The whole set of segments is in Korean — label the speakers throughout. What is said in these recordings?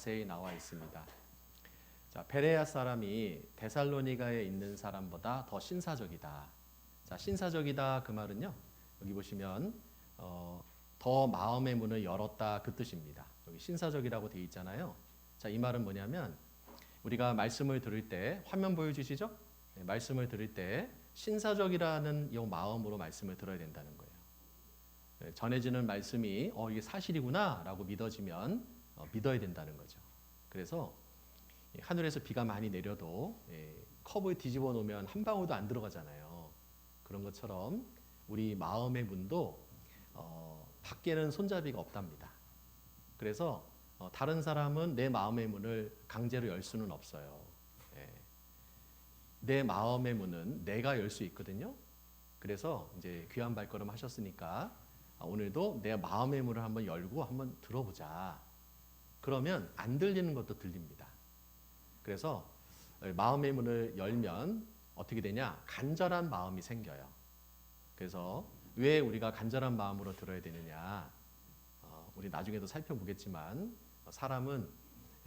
Speaker 1: 자세히 나와 있습니다. 자, 베레아 사람이 데살로니가에 있는 사람보다 더 신사적이다. 자, 신사적이다 그 말은요. 여기 보시면 더 마음의 문을 열었다 그 뜻입니다. 여기 신사적이라고 되어 있잖아요. 자, 이 말은 뭐냐면 우리가 말씀을 들을 때 화면 보여주시죠? 네, 말씀을 들을 때 신사적이라는 이 마음으로 말씀을 들어야 된다는 거예요. 네, 전해지는 말씀이 이게 사실이구나라고 믿어지면 믿어야 된다는 거죠. 그래서 하늘에서 비가 많이 내려도 컵을 뒤집어 놓으면 한 방울도 안 들어가잖아요. 그런 것처럼 우리 마음의 문도 밖에는 손잡이가 없답니다. 그래서 다른 사람은 내 마음의 문을 강제로 열 수는 없어요. 내 마음의 문은 내가 열 수 있거든요. 그래서 이제 귀한 발걸음 하셨으니까 오늘도 내 마음의 문을 한번 열고 한번 들어보자. 그러면 안 들리는 것도 들립니다. 그래서 마음의 문을 열면 어떻게 되냐? 간절한 마음이 생겨요. 그래서 왜 우리가 간절한 마음으로 들어야 되느냐? 우리 나중에도 살펴보겠지만 사람은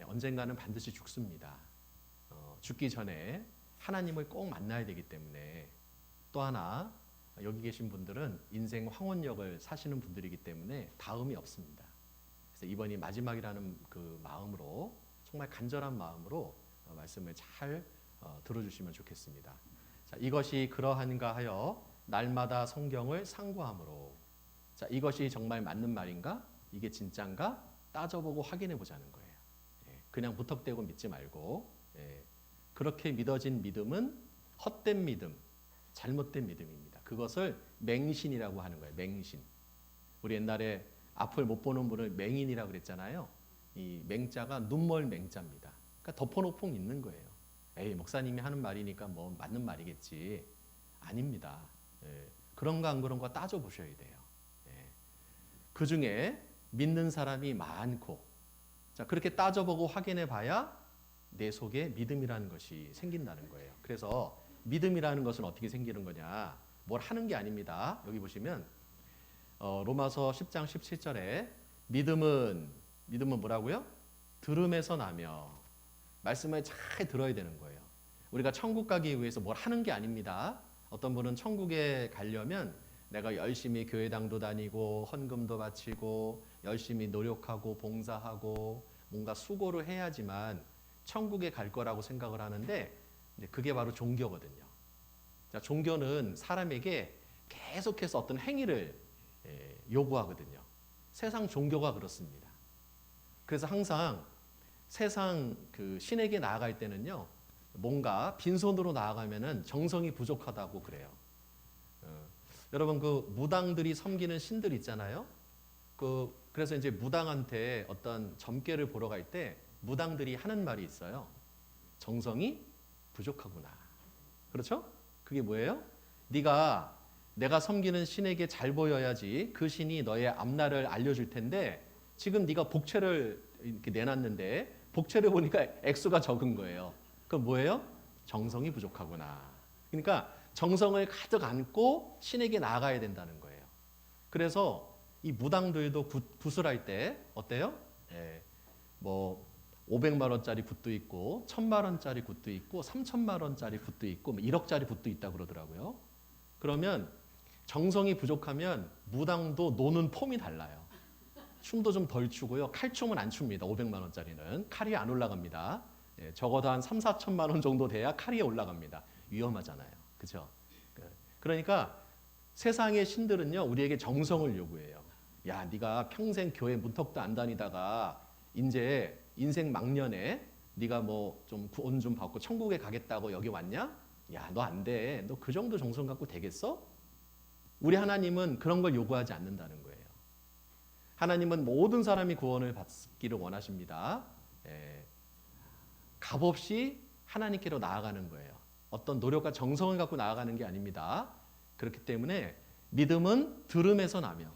Speaker 1: 언젠가는 반드시 죽습니다. 죽기 전에 하나님을 꼭 만나야 되기 때문에 또 하나 여기 계신 분들은 인생 황혼역을 사시는 분들이기 때문에 다음이 없습니다. 그래서 이번이 마지막이라는 그 마음으로 정말 간절한 마음으로 말씀을 잘 들어주시면 좋겠습니다. 자, 이것이 그러한가 하여 날마다 성경을 상고함으로. 자, 이것이 정말 맞는 말인가? 이게 진짠가? 따져보고 확인해 보자는 거예요. 그냥 무턱대고 믿지 말고 그렇게 믿어진 믿음은 헛된 믿음, 잘못된 믿음입니다. 그것을 맹신이라고 하는 거예요. 맹신. 우리 옛날에 앞을 못 보는 분을 맹인이라고 그랬잖아요. 이 맹자가 눈멀 맹자입니다. 그러니까 덮어놓고 있는 거예요. 에이, 목사님이 하는 말이니까 뭐 맞는 말이겠지. 아닙니다. 그런가 안 그런가 따져보셔야 돼요. 그 중에 믿는 사람이 많고, 자, 그렇게 따져보고 확인해 봐야 내 속에 믿음이라는 것이 생긴다는 거예요. 그래서 믿음이라는 것은 어떻게 생기는 거냐? 뭘 하는 게 아닙니다. 여기 보시면 로마서 10장 17절에 믿음은 뭐라고요? 들음에서 나며. 말씀을 잘 들어야 되는 거예요. 우리가 천국 가기 위해서 뭘 하는 게 아닙니다. 어떤 분은 천국에 가려면 내가 열심히 교회당도 다니고 헌금도 바치고 열심히 노력하고 봉사하고 뭔가 수고를 해야지만 천국에 갈 거라고 생각을 하는데 그게 바로 종교거든요. 자, 종교는 사람에게 계속해서 어떤 행위를 요구하거든요. 세상 종교가 그렇습니다. 그래서 항상 세상 그 신에게 나아갈 때는요, 뭔가 빈손으로 나아가면은 정성이 부족하다고 그래요. 여러분 그 무당들이 섬기는 신들 있잖아요. 그래서 이제 무당한테 어떤 점괘를 보러 갈 때 무당들이 하는 말이 있어요. 정성이 부족하구나. 그렇죠? 그게 뭐예요? 내가 섬기는 신에게 잘 보여야지 그 신이 너의 앞날을 알려줄 텐데 지금 네가 복채를 이렇게 내놨는데 복채를 보니까 액수가 적은 거예요. 그럼 뭐예요? 정성이 부족하구나. 그러니까 정성을 가득 안고 신에게 나아가야 된다는 거예요. 그래서 이 무당들도 굿을 할 때 어때요? 뭐 500만 원짜리 굿도 있고 1000만 원짜리 굿도 있고 3000만 원짜리 굿도 있고 1억짜리 굿도 있다고 그러더라고요. 그러면 정성이 부족하면 무당도 노는 폼이 달라요. 춤도 좀 덜 추고요. 칼춤은 안 춥니다. 500만 원짜리는. 칼이 안 올라갑니다. 적어도 한 3, 4천만 원 정도 돼야 칼이 올라갑니다. 위험하잖아요. 그죠? 그러니까 세상의 신들은요, 우리에게 정성을 요구해요. 야, 네가 평생 교회 문턱도 안 다니다가 이제 인생 막년에 네가 뭐 좀 구원 좀 받고 천국에 가겠다고 여기 왔냐? 야, 너 안 돼. 너 그 정도 정성 갖고 되겠어? 우리 하나님은 그런 걸 요구하지 않는다는 거예요. 하나님은 모든 사람이 구원을 받기를 원하십니다. 값없이 하나님께로 나아가는 거예요. 어떤 노력과 정성을 갖고 나아가는 게 아닙니다. 그렇기 때문에 믿음은 들음에서 나며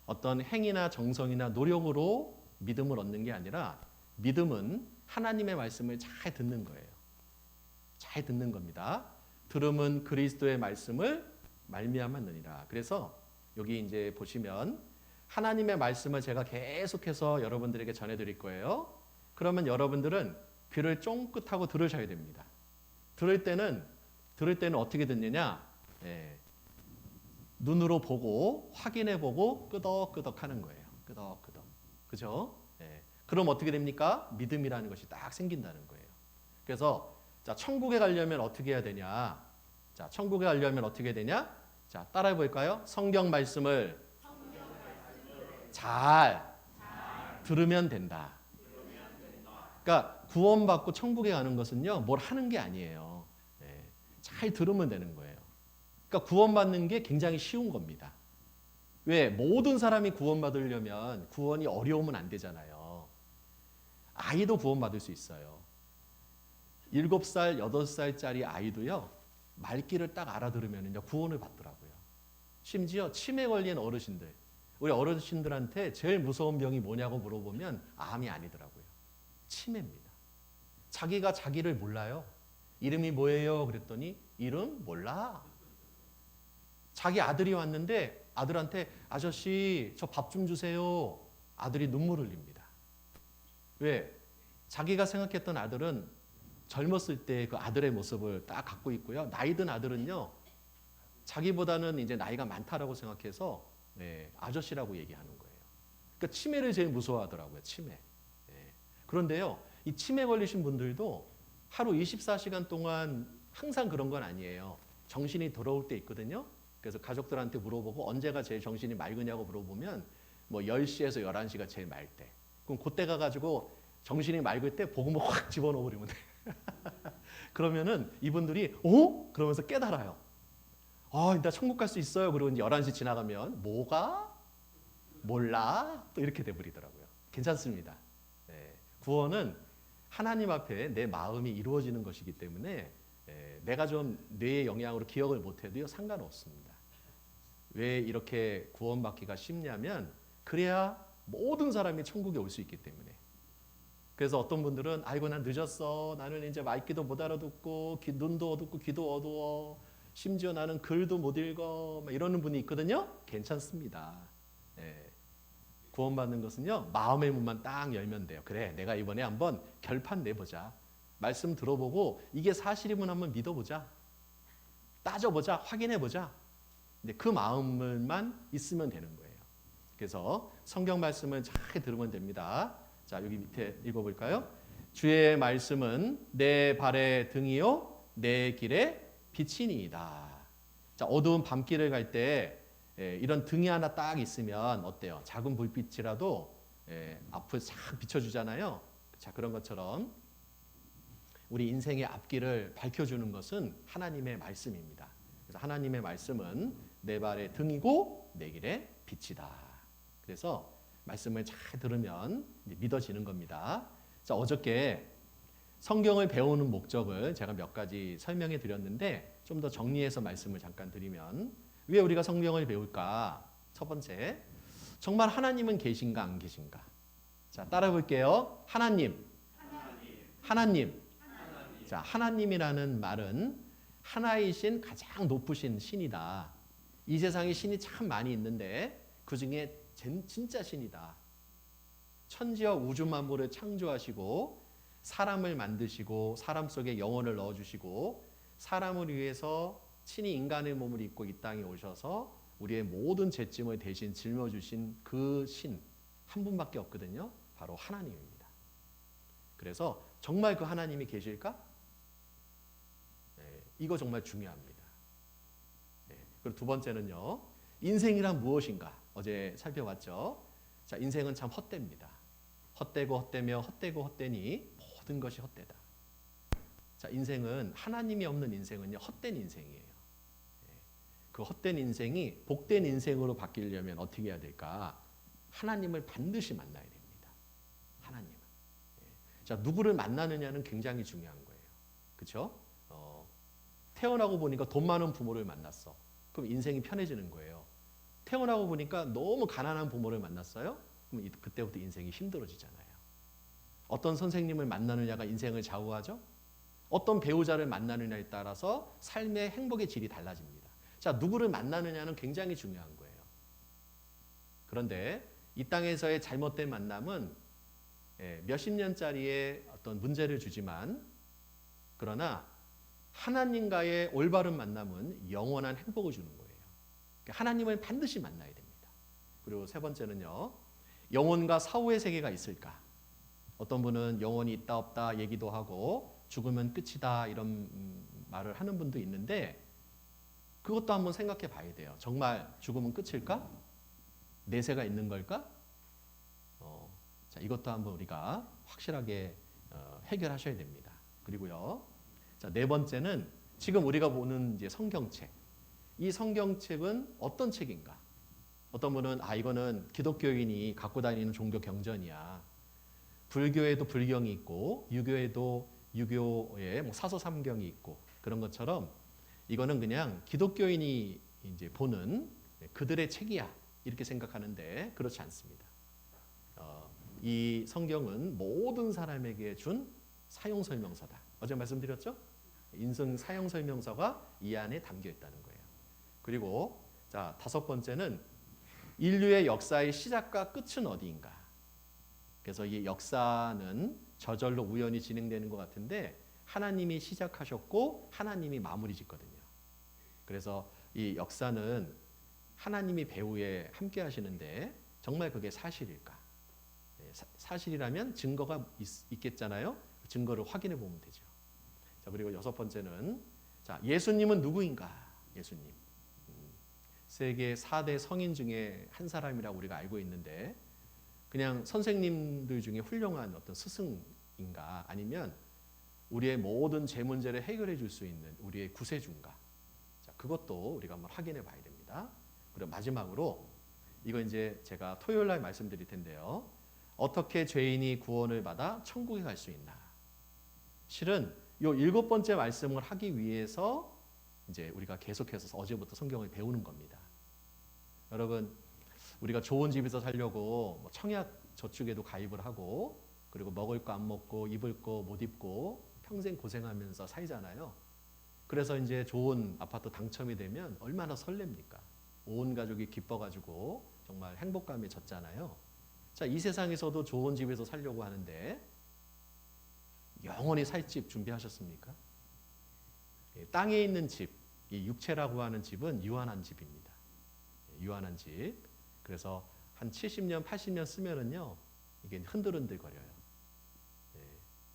Speaker 1: 어떤 행위나 정성이나 노력으로 믿음을 얻는 게 아니라 믿음은 하나님의 말씀을 잘 듣는 거예요. 잘 듣는 겁니다. 들음은 그리스도의 말씀을 말미암았느니라. 그래서 여기 이제 보시면 하나님의 말씀을 제가 계속해서 여러분들에게 전해드릴 거예요. 그러면 여러분들은 귀를 쫑긋하고 들으셔야 됩니다. 들을 때는 어떻게 듣느냐? 예, 눈으로 보고 확인해 보고 끄덕끄덕 하는 거예요. 끄덕끄덕. 그죠? 예. 그럼 어떻게 됩니까? 믿음이라는 것이 딱 생긴다는 거예요. 그래서 자, 천국에 가려면 어떻게 해야 되냐? 자, 천국에 가려면 어떻게 되냐? 자, 따라해 볼까요? 성경 말씀을 잘 들으면 된다. 그러니까 구원받고 천국에 가는 것은요, 뭘 하는 게 아니에요. 예, 잘 들으면 되는 거예요. 그러니까 구원받는 게 굉장히 쉬운 겁니다. 왜? 모든 사람이 구원받으려면 구원이 어려우면 안 되잖아요. 아이도 구원받을 수 있어요. 7살, 8살짜리 아이도요, 말귀를 딱 알아들으면 구원을 받더라고요. 심지어 치매 걸린 어르신들, 우리 어르신들한테 제일 무서운 병이 뭐냐고 물어보면 암이 아니더라고요. 치매입니다. 자기가 자기를 몰라요. 이름이 뭐예요? 그랬더니 이름 몰라. 자기 아들이 왔는데 아들한테 아저씨 저 밥 좀 주세요. 아들이 눈물을 흘립니다. 왜? 자기가 생각했던 아들은 젊었을 때 그 아들의 모습을 딱 갖고 있고요. 나이 든 아들은요, 자기보다는 이제 나이가 많다라고 생각해서 네, 아저씨라고 얘기하는 거예요. 그러니까 치매를 제일 무서워하더라고요. 치매. 네. 그런데요, 이 치매 걸리신 분들도 하루 24시간 동안 항상 그런 건 아니에요. 정신이 돌아올 때 있거든요. 그래서 가족들한테 물어보고 언제가 제일 정신이 맑으냐고 물어보면 뭐 10시에서 11시가 제일 맑을 때. 그럼 그때 가가지고 정신이 맑을 때 복음을 확 집어넣어 버리면 돼. 그러면은 이분들이 그러면서 깨달아요. 나 천국 갈 수 있어요. 그리고 이제 11시 지나가면 뭐가? 몰라. 또 이렇게 돼버리더라고요. 괜찮습니다. 네. 구원은 하나님 앞에 내 마음이 이루어지는 것이기 때문에 내가 좀 뇌의 영향으로 기억을 못해도요, 상관없습니다. 왜 이렇게 구원받기가 쉽냐면 그래야 모든 사람이 천국에 올 수 있기 때문에. 그래서 어떤 분들은 아이고 난 늦었어. 나는 이제 말귀도 못 알아듣고 눈도 어둡고 귀도 어두워. 심지어 나는 글도 못 읽어. 막 이러는 분이 있거든요. 괜찮습니다. 예. 구원받는 것은요, 마음의 문만 딱 열면 돼요. 그래, 내가 이번에 한번 결판 내보자. 말씀 들어보고 이게 사실이면 한번 믿어보자. 따져보자. 확인해보자. 근데 그 마음만 있으면 되는 거예요. 그래서 성경 말씀을 잘 들으면 됩니다. 자, 여기 밑에 읽어볼까요? 주의 말씀은 내 발의 등이요 내 길의 빛이니이다. 자, 어두운 밤길을 갈 때 이런 등이 하나 딱 있으면 어때요? 작은 불빛이라도 앞을 싹 비춰주잖아요. 자, 그런 것처럼 우리 인생의 앞길을 밝혀주는 것은 하나님의 말씀입니다. 그래서 하나님의 말씀은 내 발의 등이고 내 길의 빛이다. 그래서 말씀을 잘 들으면 믿어지는 겁니다. 자, 어저께 성경을 배우는 목적을 제가 몇 가지 설명해 드렸는데 좀 더 정리해서 말씀을 잠깐 드리면 왜 우리가 성경을 배울까? 첫 번째, 정말 하나님은 계신가 안 계신가? 자, 따라 볼게요. 하나님. 자, 하나님이라는 말은 하나이신 가장 높으신 신이다. 이 세상에 신이 참 많이 있는데 그 중에 진짜 신이다. 천지와 우주 만물을 창조하시고 사람을 만드시고 사람 속에 영혼을 넣어주시고 사람을 위해서 친히 인간의 몸을 입고 이 땅에 오셔서 우리의 모든 죄짐을 대신 짊어주신 그 신 한 분밖에 없거든요. 바로 하나님입니다. 그래서 정말 그 하나님이 계실까? 네, 이거 정말 중요합니다. 네, 그리고 두 번째는요. 인생이란 무엇인가? 어제 살펴봤죠. 자, 인생은 참 헛됩니다. 헛되고 헛되며 헛되고 헛되니 모든 것이 헛되다. 자, 인생은 하나님이 없는 인생은요, 헛된 인생이에요. 그 헛된 인생이 복된 인생으로 바뀌려면 어떻게 해야 될까? 하나님을 반드시 만나야 됩니다. 하나님은. 자, 누구를 만나느냐는 굉장히 중요한 거예요. 그렇죠? 태어나고 보니까 돈 많은 부모를 만났어. 그럼 인생이 편해지는 거예요. 태어나고 보니까 너무 가난한 부모를 만났어요. 그럼 그때부터 인생이 힘들어지잖아요. 어떤 선생님을 만나느냐가 인생을 좌우하죠. 어떤 배우자를 만나느냐에 따라서 삶의 행복의 질이 달라집니다. 자, 누구를 만나느냐는 굉장히 중요한 거예요. 그런데 이 땅에서의 잘못된 만남은 몇십 년짜리의 어떤 문제를 주지만 그러나 하나님과의 올바른 만남은 영원한 행복을 주는 거예요. 그러니까 하나님을 반드시 만나야 됩니다. 그리고 세 번째는요. 영혼과 사후의 세계가 있을까? 어떤 분은 영혼이 있다 없다 얘기도 하고 죽으면 끝이다 이런 말을 하는 분도 있는데 그것도 한번 생각해 봐야 돼요. 정말 죽으면 끝일까? 내세가 있는 걸까? 자, 이것도 한번 우리가 확실하게 해결하셔야 됩니다. 그리고요. 자, 네 번째는 지금 우리가 보는 이제 성경책. 이 성경책은 어떤 책인가? 어떤 분은 이거는 기독교인이 갖고 다니는 종교 경전이야. 불교에도 불경이 있고 유교에도 유교에 뭐 사서 삼경이 있고 그런 것처럼 이거는 그냥 기독교인이 이제 보는 그들의 책이야 이렇게 생각하는데 그렇지 않습니다. 이 성경은 모든 사람에게 준 사용 설명서다. 어제 말씀드렸죠? 인생 사용 설명서가 이 안에 담겨 있다는 거예요. 그리고 자, 다섯 번째는 인류의 역사의 시작과 끝은 어디인가? 그래서 이 역사는 저절로 우연히 진행되는 것 같은데 하나님이 시작하셨고 하나님이 마무리 짓거든요. 그래서 이 역사는 하나님이 배후에 함께 하시는데 정말 그게 사실일까? 사실이라면 증거가 있겠잖아요. 증거를 확인해 보면 되죠. 자, 그리고 여섯 번째는 자, 예수님은 누구인가? 예수님. 세계 4대 성인 중에 한 사람이라고 우리가 알고 있는데 그냥 선생님들 중에 훌륭한 어떤 스승인가 아니면 우리의 모든 제 문제를 해결해 줄 수 있는 우리의 구세주인가? 자, 그것도 우리가 한번 확인해 봐야 됩니다. 그리고 마지막으로 이거 이제 제가 토요일 날 말씀드릴 텐데요. 어떻게 죄인이 구원을 받아 천국에 갈 수 있나? 실은 요 일곱 번째 말씀을 하기 위해서 이제 우리가 계속해서 어제부터 성경을 배우는 겁니다. 여러분, 우리가 좋은 집에서 살려고 청약 저축에도 가입을 하고 그리고 먹을 거 안 먹고 입을 거 못 입고 평생 고생하면서 살잖아요. 그래서 이제 좋은 아파트 당첨이 되면 얼마나 설렙니까? 온 가족이 기뻐가지고 정말 행복감에 젖잖아요. 자, 이 세상에서도 좋은 집에서 살려고 하는데 영원히 살 집 준비하셨습니까? 땅에 있는 집, 이 육체라고 하는 집은 유한한 집입니다. 유한한 집. 그래서 한 70년, 80년 쓰면은요, 이게 흔들흔들거려요.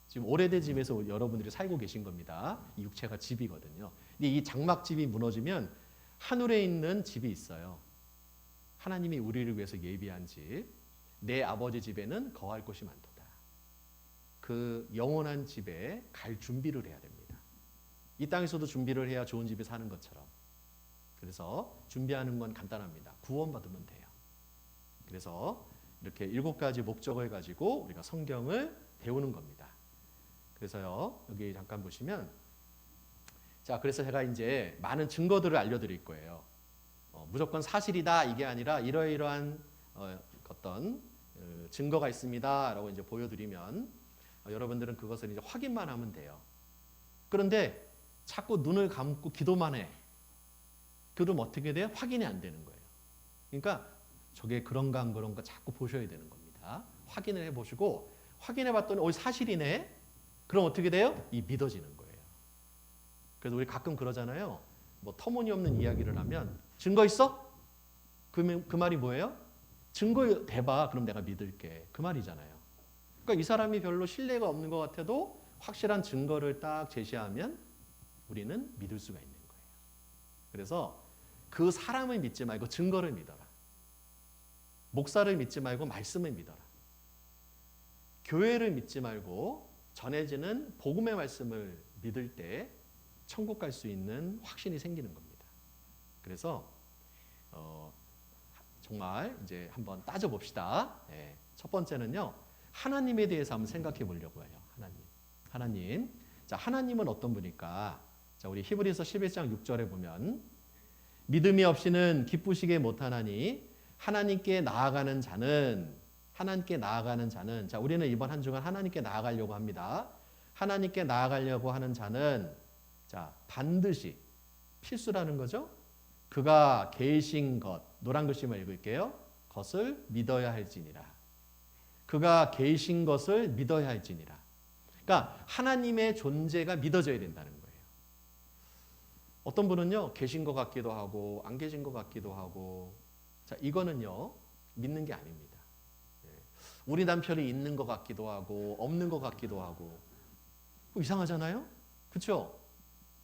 Speaker 1: 지금 오래된 집에서 여러분들이 살고 계신 겁니다. 이 육체가 집이거든요. 근데 이 장막집이 무너지면 하늘에 있는 집이 있어요. 하나님이 우리를 위해서 예비한 집. 내 아버지 집에는 거할 곳이 많도다. 그 영원한 집에 갈 준비를 해야 됩니다. 이 땅에서도 준비를 해야 좋은 집에 사는 것처럼. 그래서 준비하는 건 간단합니다. 구원받으면 돼요. 그래서 이렇게 7가지 목적을 가지고 우리가 성경을 배우는 겁니다. 그래서요, 여기 잠깐 보시면, 자, 그래서 제가 이제 많은 증거들을 알려드릴 거예요. 무조건 사실이다 이게 아니라 이러이러한 어떤 증거가 있습니다라고 이제 보여드리면 여러분들은 그것을 이제 확인만 하면 돼요. 그런데 자꾸 눈을 감고 기도만 해. 그럼 어떻게 돼요? 확인이 안 되는 거예요. 그러니까 저게 그런가 안 그런가 자꾸 보셔야 되는 겁니다. 확인을 해보시고 확인해 봤더니 사실이네. 그럼 어떻게 돼요? 이 믿어지는 거예요. 그래서 우리 가끔 그러잖아요. 뭐 터무니없는 이야기를 하면 증거 있어? 그 말이 뭐예요? 증거 대봐. 그럼 내가 믿을게. 그 말이잖아요. 그러니까 이 사람이 별로 신뢰가 없는 것 같아도 확실한 증거를 딱 제시하면 우리는 믿을 수가 있는 거예요. 그래서 그 사람을 믿지 말고 증거를 믿어라. 목사를 믿지 말고 말씀을 믿어라. 교회를 믿지 말고 전해지는 복음의 말씀을 믿을 때 천국 갈 수 있는 확신이 생기는 겁니다. 그래서 정말 이제 한번 따져봅시다. 네. 첫 번째는요. 하나님에 대해서 한번 생각해 보려고 해요. 하나님. 자, 하나님은 어떤 분일까? 자, 우리 히브리서 11장 6절에 보면 믿음이 없이는 기쁘시게 못하나니 하나님께 나아가는 자는 자, 우리는 이번 한 주간 하나님께 나아가려고 합니다. 하나님께 나아가려고 하는 자는 자, 반드시 필수라는 거죠. 그가 계신 것, 노란 글씨만 읽을게요. 것을 믿어야 할지니라. 그가 계신 것을 믿어야 할지니라. 그러니까 하나님의 존재가 믿어져야 된다는 거예요. 어떤 분은요, 계신 것 같기도 하고 안 계신 것 같기도 하고, 자, 이거는요 믿는 게 아닙니다. 우리 남편이 있는 것 같기도 하고 없는 것 같기도 하고, 이상하잖아요? 그렇죠?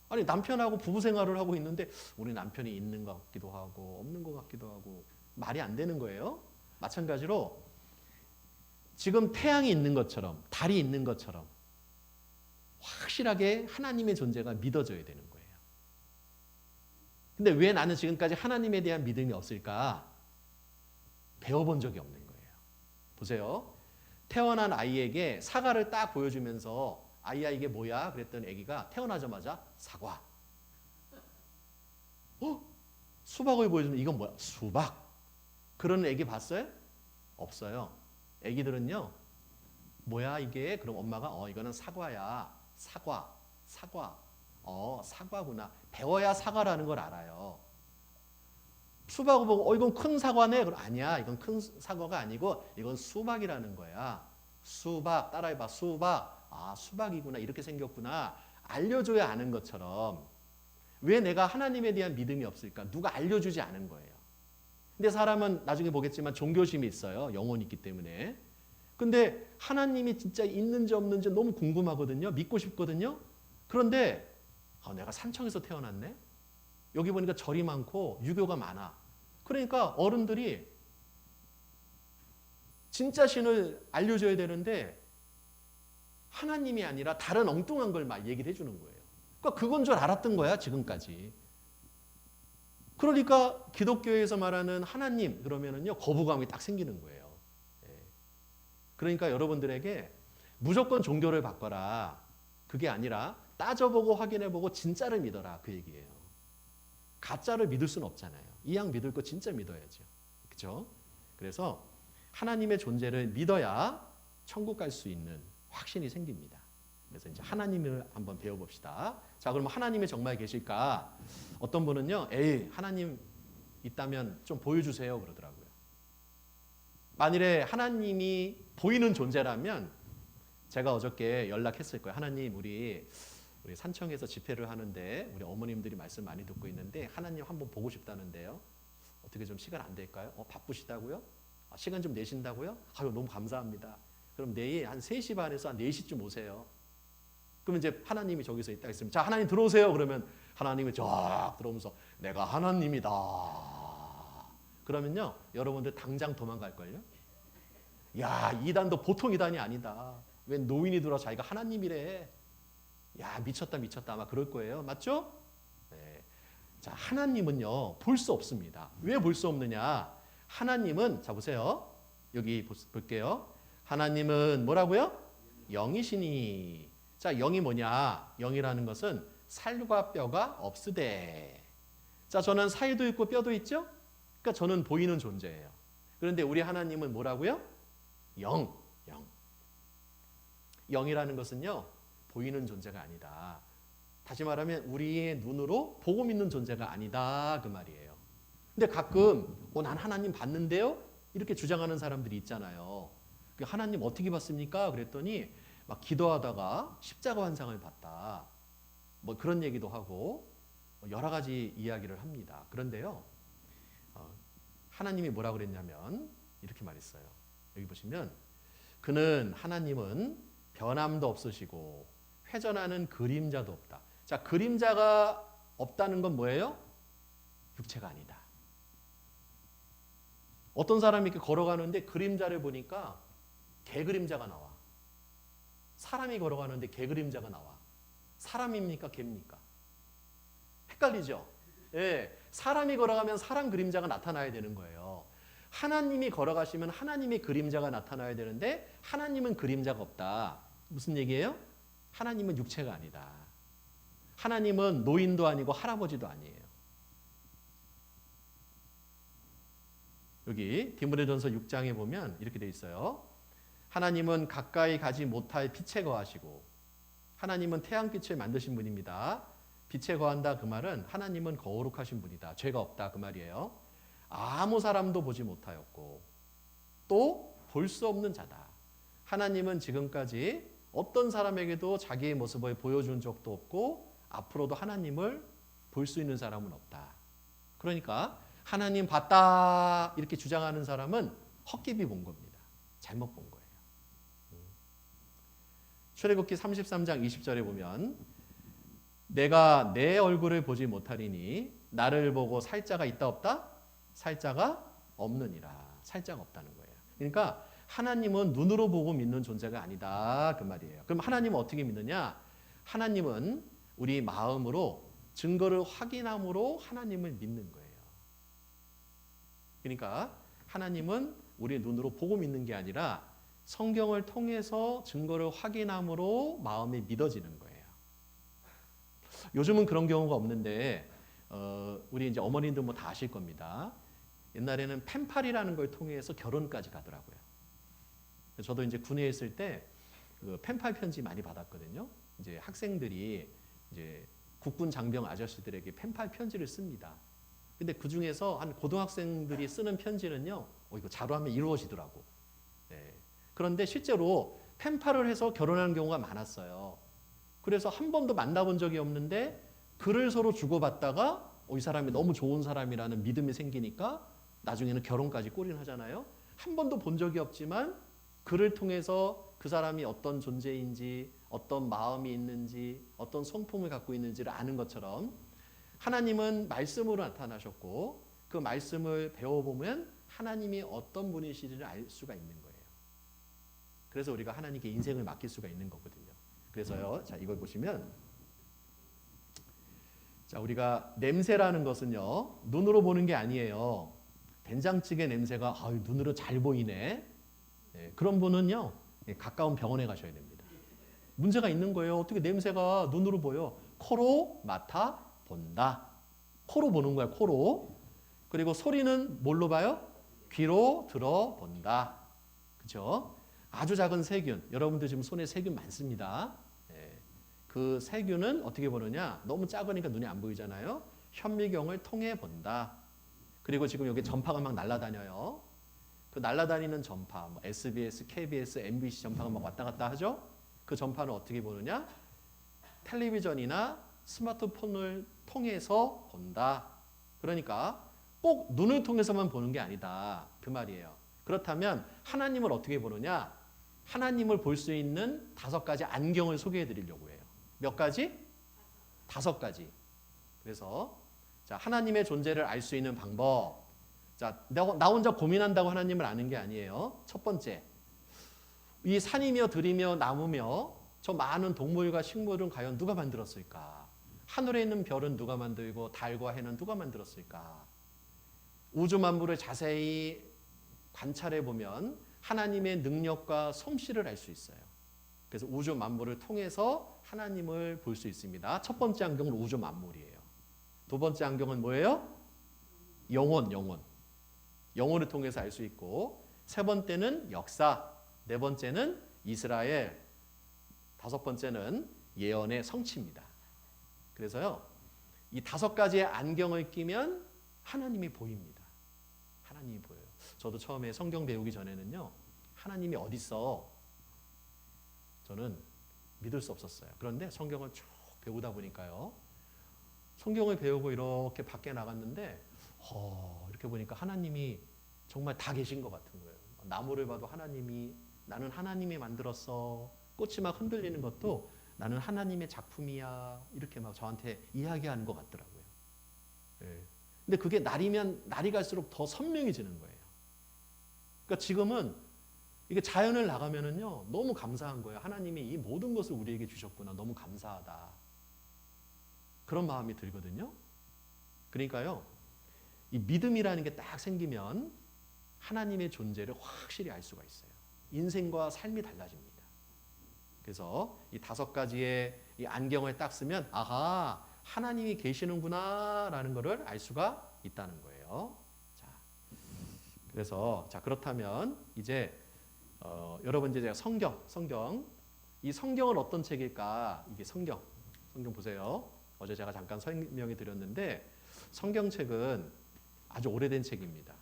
Speaker 1: 아니, 남편하고 부부 생활을 하고 있는데 우리 남편이 있는 것 같기도 하고 없는 것 같기도 하고, 말이 안 되는 거예요. 마찬가지로 지금 태양이 있는 것처럼 달이 있는 것처럼 확실하게 하나님의 존재가 믿어져야 되는 거예요. 근데 왜 나는 지금까지 하나님에 대한 믿음이 없을까? 배워본 적이 없는 거예요. 보세요. 태어난 아이에게 사과를 딱 보여주면서 아이야 이게 뭐야? 그랬더니 아기가 태어나자마자 사과. 수박을 보여주면 이건 뭐야? 수박. 그런 아기 봤어요? 없어요. 아기들은요, 뭐야 이게? 그럼 엄마가 이거는 사과야. 사과. 사과구나. 배워야 사과라는 걸 알아요. 수박을 보고 이건 큰 사과네. 그럼 아니야. 이건 큰 사과가 아니고 이건 수박이라는 거야. 수박. 따라해봐. 수박. 아, 수박이구나. 이렇게 생겼구나. 알려줘야 아는 것처럼, 왜 내가 하나님에 대한 믿음이 없을까? 누가 알려주지 않은 거예요. 근데 사람은 나중에 보겠지만 종교심이 있어요. 영혼이 있기 때문에. 근데 하나님이 진짜 있는지 없는지 너무 궁금하거든요. 믿고 싶거든요. 그런데 내가 산청에서 태어났네. 여기 보니까 절이 많고 유교가 많아. 그러니까 어른들이 진짜 신을 알려줘야 되는데 하나님이 아니라 다른 엉뚱한 걸 막 얘기를 해주는 거예요. 그러니까 그건 줄 알았던 거야, 지금까지. 그러니까 기독교에서 말하는 하나님 그러면은요, 거부감이 딱 생기는 거예요. 그러니까 여러분들에게 무조건 종교를 바꿔라, 그게 아니라 따져보고 확인해보고 진짜를 믿어라, 그 얘기예요. 가짜를 믿을 수는 없잖아요. 이왕 믿을 거 진짜 믿어야죠. 그렇죠? 그래서 하나님의 존재를 믿어야 천국 갈 수 있는 확신이 생깁니다. 그래서 이제 하나님을 한번 배워봅시다. 자, 그럼 하나님이 정말 계실까? 어떤 분은요, 하나님 있다면 좀 보여주세요 그러더라고요. 만일에 하나님이 보이는 존재라면 제가 어저께 연락했을 거예요. 하나님, 우리 산청에서 집회를 하는데 우리 어머님들이 말씀 많이 듣고 있는데 하나님 한번 보고 싶다는데요. 어떻게 좀 시간 안 될까요? 바쁘시다고요? 시간 좀 내신다고요? 아유, 너무 감사합니다. 그럼 내일 한 3시 반에서 한 4시쯤 오세요. 그러면 이제 하나님이 저기서 있다 했으면, 자, 하나님 들어오세요. 그러면 하나님이 쫙 들어오면서 내가 하나님이다. 그러면요, 여러분들 당장 도망갈걸요? 야, 이단도 보통 이단이 아니다. 왜 노인이 들어 자기가 하나님이래. 야, 미쳤다 아마 그럴 거예요. 맞죠? 네. 자, 하나님은요, 볼 수 없습니다. 왜 볼 수 없느냐? 하나님은, 자, 보세요. 여기 볼게요. 하나님은 뭐라고요? 영이시니. 자, 영이 뭐냐? 영이라는 것은 살과 뼈가 없으되. 자, 저는 살도 있고 뼈도 있죠? 그러니까 저는 보이는 존재예요. 그런데 우리 하나님은 뭐라고요? 영. 영이라는 것은요, 보이는 존재가 아니다. 다시 말하면 우리의 눈으로 보고 믿는 존재가 아니다, 그 말이에요. 근데 가끔 난 하나님 봤는데요? 이렇게 주장하는 사람들이 있잖아요. 하나님 어떻게 봤습니까? 그랬더니 막 기도하다가 십자가 환상을 봤다. 뭐 그런 얘기도 하고 여러 가지 이야기를 합니다. 그런데요, 하나님이 뭐라 그랬냐면 이렇게 말했어요. 여기 보시면 하나님은 변함도 없으시고 회전하는 그림자도 없다. 자, 그림자가 없다는 건 뭐예요? 육체가 아니다. 어떤 사람이 이렇게 걸어가는데 그림자를 보니까 개 그림자가 나와. 사람이 걸어가는데 개 그림자가 나와. 사람입니까? 개입니까? 헷갈리죠? 예, 사람이 걸어가면 사람 그림자가 나타나야 되는 거예요. 하나님이 걸어가시면 하나님의 그림자가 나타나야 되는데 하나님은 그림자가 없다. 무슨 얘기예요? 하나님은 육체가 아니다. 하나님은 노인도 아니고 할아버지도 아니에요. 여기 디모데전서 6장에 보면 이렇게 돼 있어요. 하나님은 가까이 가지 못할 빛에 거하시고, 하나님은 태양빛을 만드신 분입니다. 빛에 거한다 그 말은 하나님은 거룩하신 분이다. 죄가 없다 그 말이에요. 아무 사람도 보지 못하였고 또 볼 수 없는 자다. 하나님은 지금까지 어떤 사람에게도 자기의 모습을 보여준 적도 없고 앞으로도 하나님을 볼 수 있는 사람은 없다. 그러니까 하나님 봤다 이렇게 주장하는 사람은 헛기비 본 겁니다. 잘못 본 거예요. 출애굽기 33장 20절에 보면 내가 내 얼굴을 보지 못하리니 나를 보고 살 자가 있다 없다? 살 자가 없느니라. 살 자가 없다는 거예요. 그러니까 하나님은 눈으로 보고 믿는 존재가 아니다 그 말이에요. 그럼 하나님은 어떻게 믿느냐? 하나님은 우리 마음으로 증거를 확인함으로 하나님을 믿는 거예요. 그러니까 하나님은 우리 눈으로 보고 믿는 게 아니라 성경을 통해서 증거를 확인함으로 마음이 믿어지는 거예요. 요즘은 그런 경우가 없는데 우리 이제 어머님들 뭐 다 아실 겁니다. 옛날에는 펜팔이라는 걸 통해서 결혼까지 가더라고요. 저도 이제 군에 있을 때 그 펜팔 편지 많이 받았거든요. 이제 학생들이 이제 국군 장병 아저씨들에게 펜팔 편지를 씁니다. 근데 그 중에서 한 고등학생들이 쓰는 편지는요, 이거 자루하면 이루어지더라고. 네. 그런데 실제로 펜팔을 해서 결혼하는 경우가 많았어요. 그래서 한 번도 만나본 적이 없는데 글을 서로 주고받다가 이 사람이 너무 좋은 사람이라는 믿음이 생기니까 나중에는 결혼까지 꼬린하잖아요. 한 번도 본 적이 없지만 글을 통해서 그 사람이 어떤 존재인지, 어떤 마음이 있는지, 어떤 성품을 갖고 있는지를 아는 것처럼 하나님은 말씀으로 나타나셨고 그 말씀을 배워보면 하나님이 어떤 분이신지를 알 수가 있는 거예요. 그래서 우리가 하나님께 인생을 맡길 수가 있는 거거든요. 그래서요, 자 이걸 보시면, 자 우리가 냄새라는 것은요 눈으로 보는 게 아니에요. 된장찌개 냄새가 눈으로 잘 보이네. 네, 그런 분은요 가까운 병원에 가셔야 됩니다. 문제가 있는 거예요. 어떻게 냄새가 눈으로 보여? 코로 맡아 본다. 코로 보는 거야. 코로. 그리고 소리는 뭘로 봐요? 귀로 들어본다. 그렇죠? 아주 작은 세균. 여러분들 지금 손에 세균 많습니다. 네. 그 세균은 어떻게 보느냐? 너무 작으니까 눈이 안 보이잖아요. 현미경을 통해 본다. 그리고 지금 여기 전파가 막 날아다녀요. 그 날아다니는 전파, 뭐 SBS, KBS, MBC 전파가 막 왔다 갔다 하죠. 그 전파는 어떻게 보느냐? 텔레비전이나 스마트폰을 통해서 본다. 그러니까 꼭 눈을 통해서만 보는 게 아니다. 그 말이에요. 그렇다면 하나님을 어떻게 보느냐? 하나님을 볼 수 있는 5가지 안경을 소개해 드리려고 해요. 몇 가지? 5가지. 그래서 자, 하나님의 존재를 알 수 있는 방법. 자, 나 혼자 고민한다고 하나님을 아는 게 아니에요. 첫 번째, 이 산이며 들이며 나무며 저 많은 동물과 식물은 과연 누가 만들었을까? 하늘에 있는 별은 누가 만들고 달과 해는 누가 만들었을까? 우주 만물을 자세히 관찰해 보면 하나님의 능력과 솜씨를 알 수 있어요. 그래서 우주 만물을 통해서 하나님을 볼 수 있습니다. 첫 번째 안경은 우주 만물이에요. 두 번째 안경은 뭐예요? 영혼. 영혼을 통해서 알 수 있고, 세 번째는 역사, 네 번째는 이스라엘, 5번째는 예언의 성취입니다. 그래서요, 이 5가지의 안경을 끼면 하나님이 보입니다. 하나님이 보여요. 저도 처음에 성경 배우기 전에는요, 하나님이 어디 있어? 저는 믿을 수 없었어요. 그런데 성경을 쭉 배우다 보니까요, 성경을 배우고 이렇게 밖에 나갔는데 이렇게 보니까 하나님이 정말 다 계신 것 같은 거예요. 나무를 봐도 하나님이, 나는 하나님이 만들었어. 꽃이 막 흔들리는 것도 나는 하나님의 작품이야. 이렇게 막 저한테 이야기하는 것 같더라고요. 네. 근데 그게 날이면 날이 갈수록 더 선명해지는 거예요. 그러니까 지금은 이게 자연을 나가면은요, 너무 감사한 거예요. 하나님이 이 모든 것을 우리에게 주셨구나. 너무 감사하다. 그런 마음이 들거든요. 그러니까요, 이 믿음이라는 게 딱 생기면 하나님의 존재를 확실히 알 수가 있어요. 인생과 삶이 달라집니다. 그래서 이 5가지의 이 안경을 딱 쓰면 아하, 하나님이 계시는구나라는 것을 알 수가 있다는 거예요. 자, 그래서 자 그렇다면 이제 여러분 이제 제가 성경 이 성경은 어떤 책일까? 이게 성경 보세요. 어제 제가 잠깐 설명해 드렸는데 성경책은 아주 오래된 책입니다.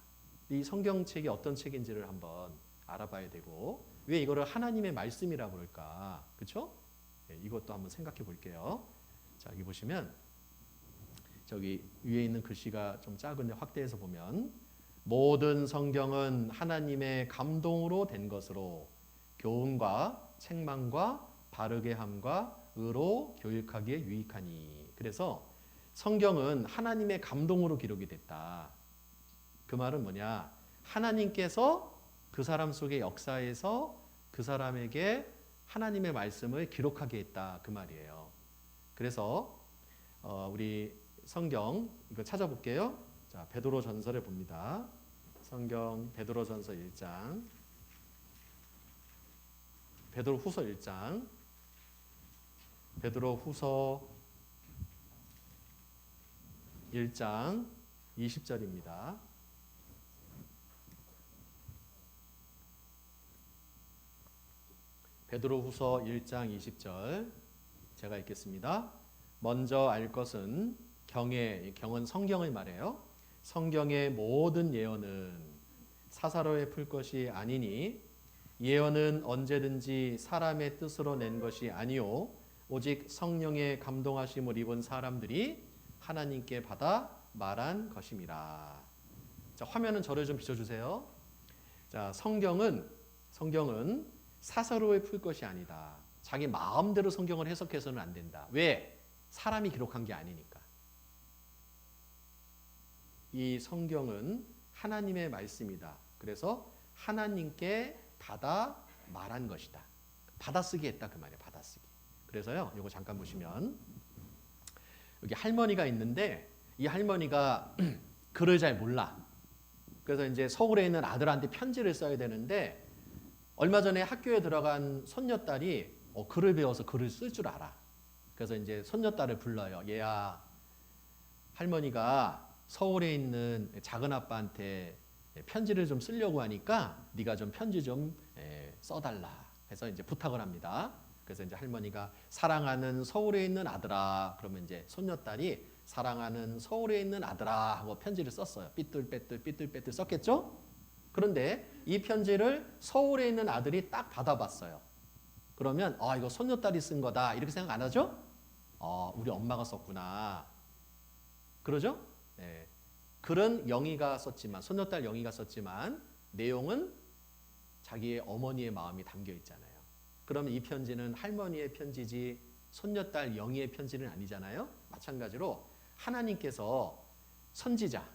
Speaker 1: 이 성경책이 어떤 책인지를 한번 알아봐야 되고 왜 이거를 하나님의 말씀이라고 그럴까? 그렇죠? 이것도 한번 생각해 볼게요. 자, 여기 보시면 저기 위에 있는 글씨가 좀 작은데 확대해서 보면 모든 성경은 하나님의 감동으로 된 것으로 교훈과 책망과 바르게 함과 의로 교육하기에 유익하니. 그래서 성경은 하나님의 감동으로 기록이 됐다. 그 말은 뭐냐? 하나님께서 그 사람 속의 역사에서 그 사람에게 하나님의 말씀을 기록하게 했다. 그 말이에요. 그래서 우리 성경 이거 찾아볼게요. 자, 베드로 전서를 봅니다. 성경 베드로 전서 1장, 베드로 후서 1장, 베드로 후서 1장 20절입니다. 베드로 후서 1장 20절 제가 읽겠습니다. 먼저 알 것은 경은 성경을 말해요. 성경의 모든 예언은 사사로이 풀 것이 아니니 예언은 언제든지 사람의 뜻으로 낸 것이 아니요 오직 성령의 감동하심을 입은 사람들이 하나님께 받아 말한 것임이라. 자, 화면은 저를 좀 비춰주세요. 자, 성경은 사사로이 풀 것이 아니다. 자기 마음대로 성경을 해석해서는 안 된다. 왜? 사람이 기록한 게 아니니까. 이 성경은 하나님의 말씀이다. 그래서 하나님께 받아 말한 것이다. 받아쓰기 했다 그 말이에요. 받아쓰기. 그래서요. 이거 잠깐 보시면 여기 할머니가 있는데 이 할머니가 글을 잘 몰라. 그래서 이제 서울에 있는 아들한테 편지를 써야 되는데 얼마 전에 학교에 들어간 손녀딸이 글을 배워서 글을 쓸 줄 알아. 그래서 이제 손녀딸을 불러요. 얘야, 할머니가 서울에 있는 작은 아빠한테 편지를 좀 쓰려고 하니까 네가 좀 편지 좀 써달라. 해서 이제 부탁을 합니다. 그래서 이제 할머니가 사랑하는 서울에 있는 아들아. 그러면 이제 손녀딸이 사랑하는 서울에 있는 아들아 하고 편지를 썼어요. 삐뚤빼뚤 썼겠죠? 그런데 이 편지를 서울에 있는 아들이 딱 받아봤어요. 그러면 이거 손녀딸이 쓴 거다 이렇게 생각 안 하죠? 우리 엄마가 썼구나. 그러죠? 네. 글은 영희가 썼지만 손녀딸 영희가 썼지만 내용은 자기의 어머니의 마음이 담겨 있잖아요. 그러면 이 편지는 할머니의 편지지 손녀딸 영희의 편지는 아니잖아요. 마찬가지로 하나님께서 선지자,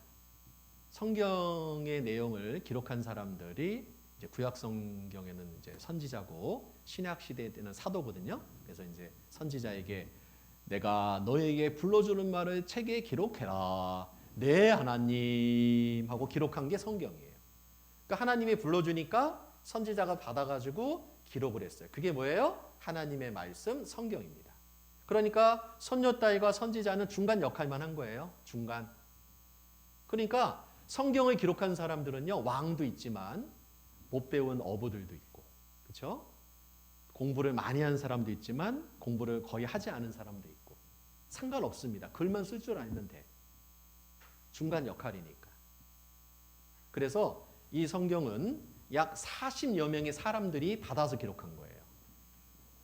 Speaker 1: 성경의 내용을 기록한 사람들이 이제 구약 성경에는 이제 선지자고 신약 시대 때는 사도거든요. 그래서 이제 선지자에게 내가 너에게 불러주는 말을 책에 기록해라. 네 하나님 하고 기록한 게 성경이에요. 그러니까 하나님이 불러주니까 선지자가 받아가지고 기록을 했어요. 그게 뭐예요? 하나님의 말씀 성경입니다. 그러니까 손녀딸과 선지자는 중간 역할만 한 거예요. 중간. 그러니까 성경을 기록한 사람들은요. 왕도 있지만 못 배운 어부들도 있고 그렇죠? 공부를 많이 한 사람도 있지만 공부를 거의 하지 않은 사람도 있고 상관없습니다. 글만 쓸 줄 알면 돼. 중간 역할이니까. 그래서 이 성경은 약 40여 명의 사람들이 받아서 기록한 거예요.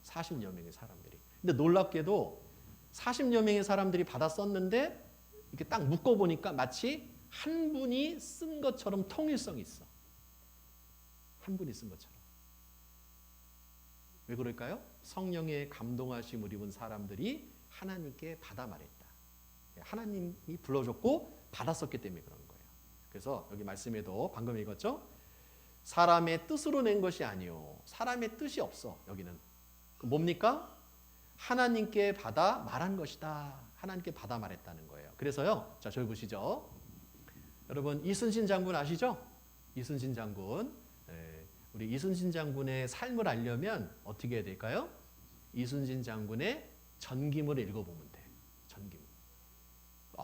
Speaker 1: 40여 명의 사람들이. 근데 놀랍게도 40여 명의 사람들이 받아 썼는데 이렇게 딱 묶어보니까 마치 한 분이 쓴 것처럼 통일성이 있어. 한 분이 쓴 것처럼. 왜 그럴까요? 성령의 감동하심을 입은 사람들이 하나님께 받아 말했다. 하나님이 불러줬고 받아 썼기 때문에 그런 거예요. 그래서 여기 말씀에도 방금 읽었죠? 사람의 뜻으로 낸 것이 아니요. 사람의 뜻이 없어. 여기는. 뭡니까? 하나님께 받아 말한 것이다. 하나님께 받아 말했다는 거예요. 그래서요. 자, 저기 보시죠. 여러분 이순신 장군 아시죠? 이순신 장군. 우리 이순신 장군의 삶을 알려면 어떻게 해야 될까요? 이순신 장군의 전기물을 읽어보면 돼. 전기물.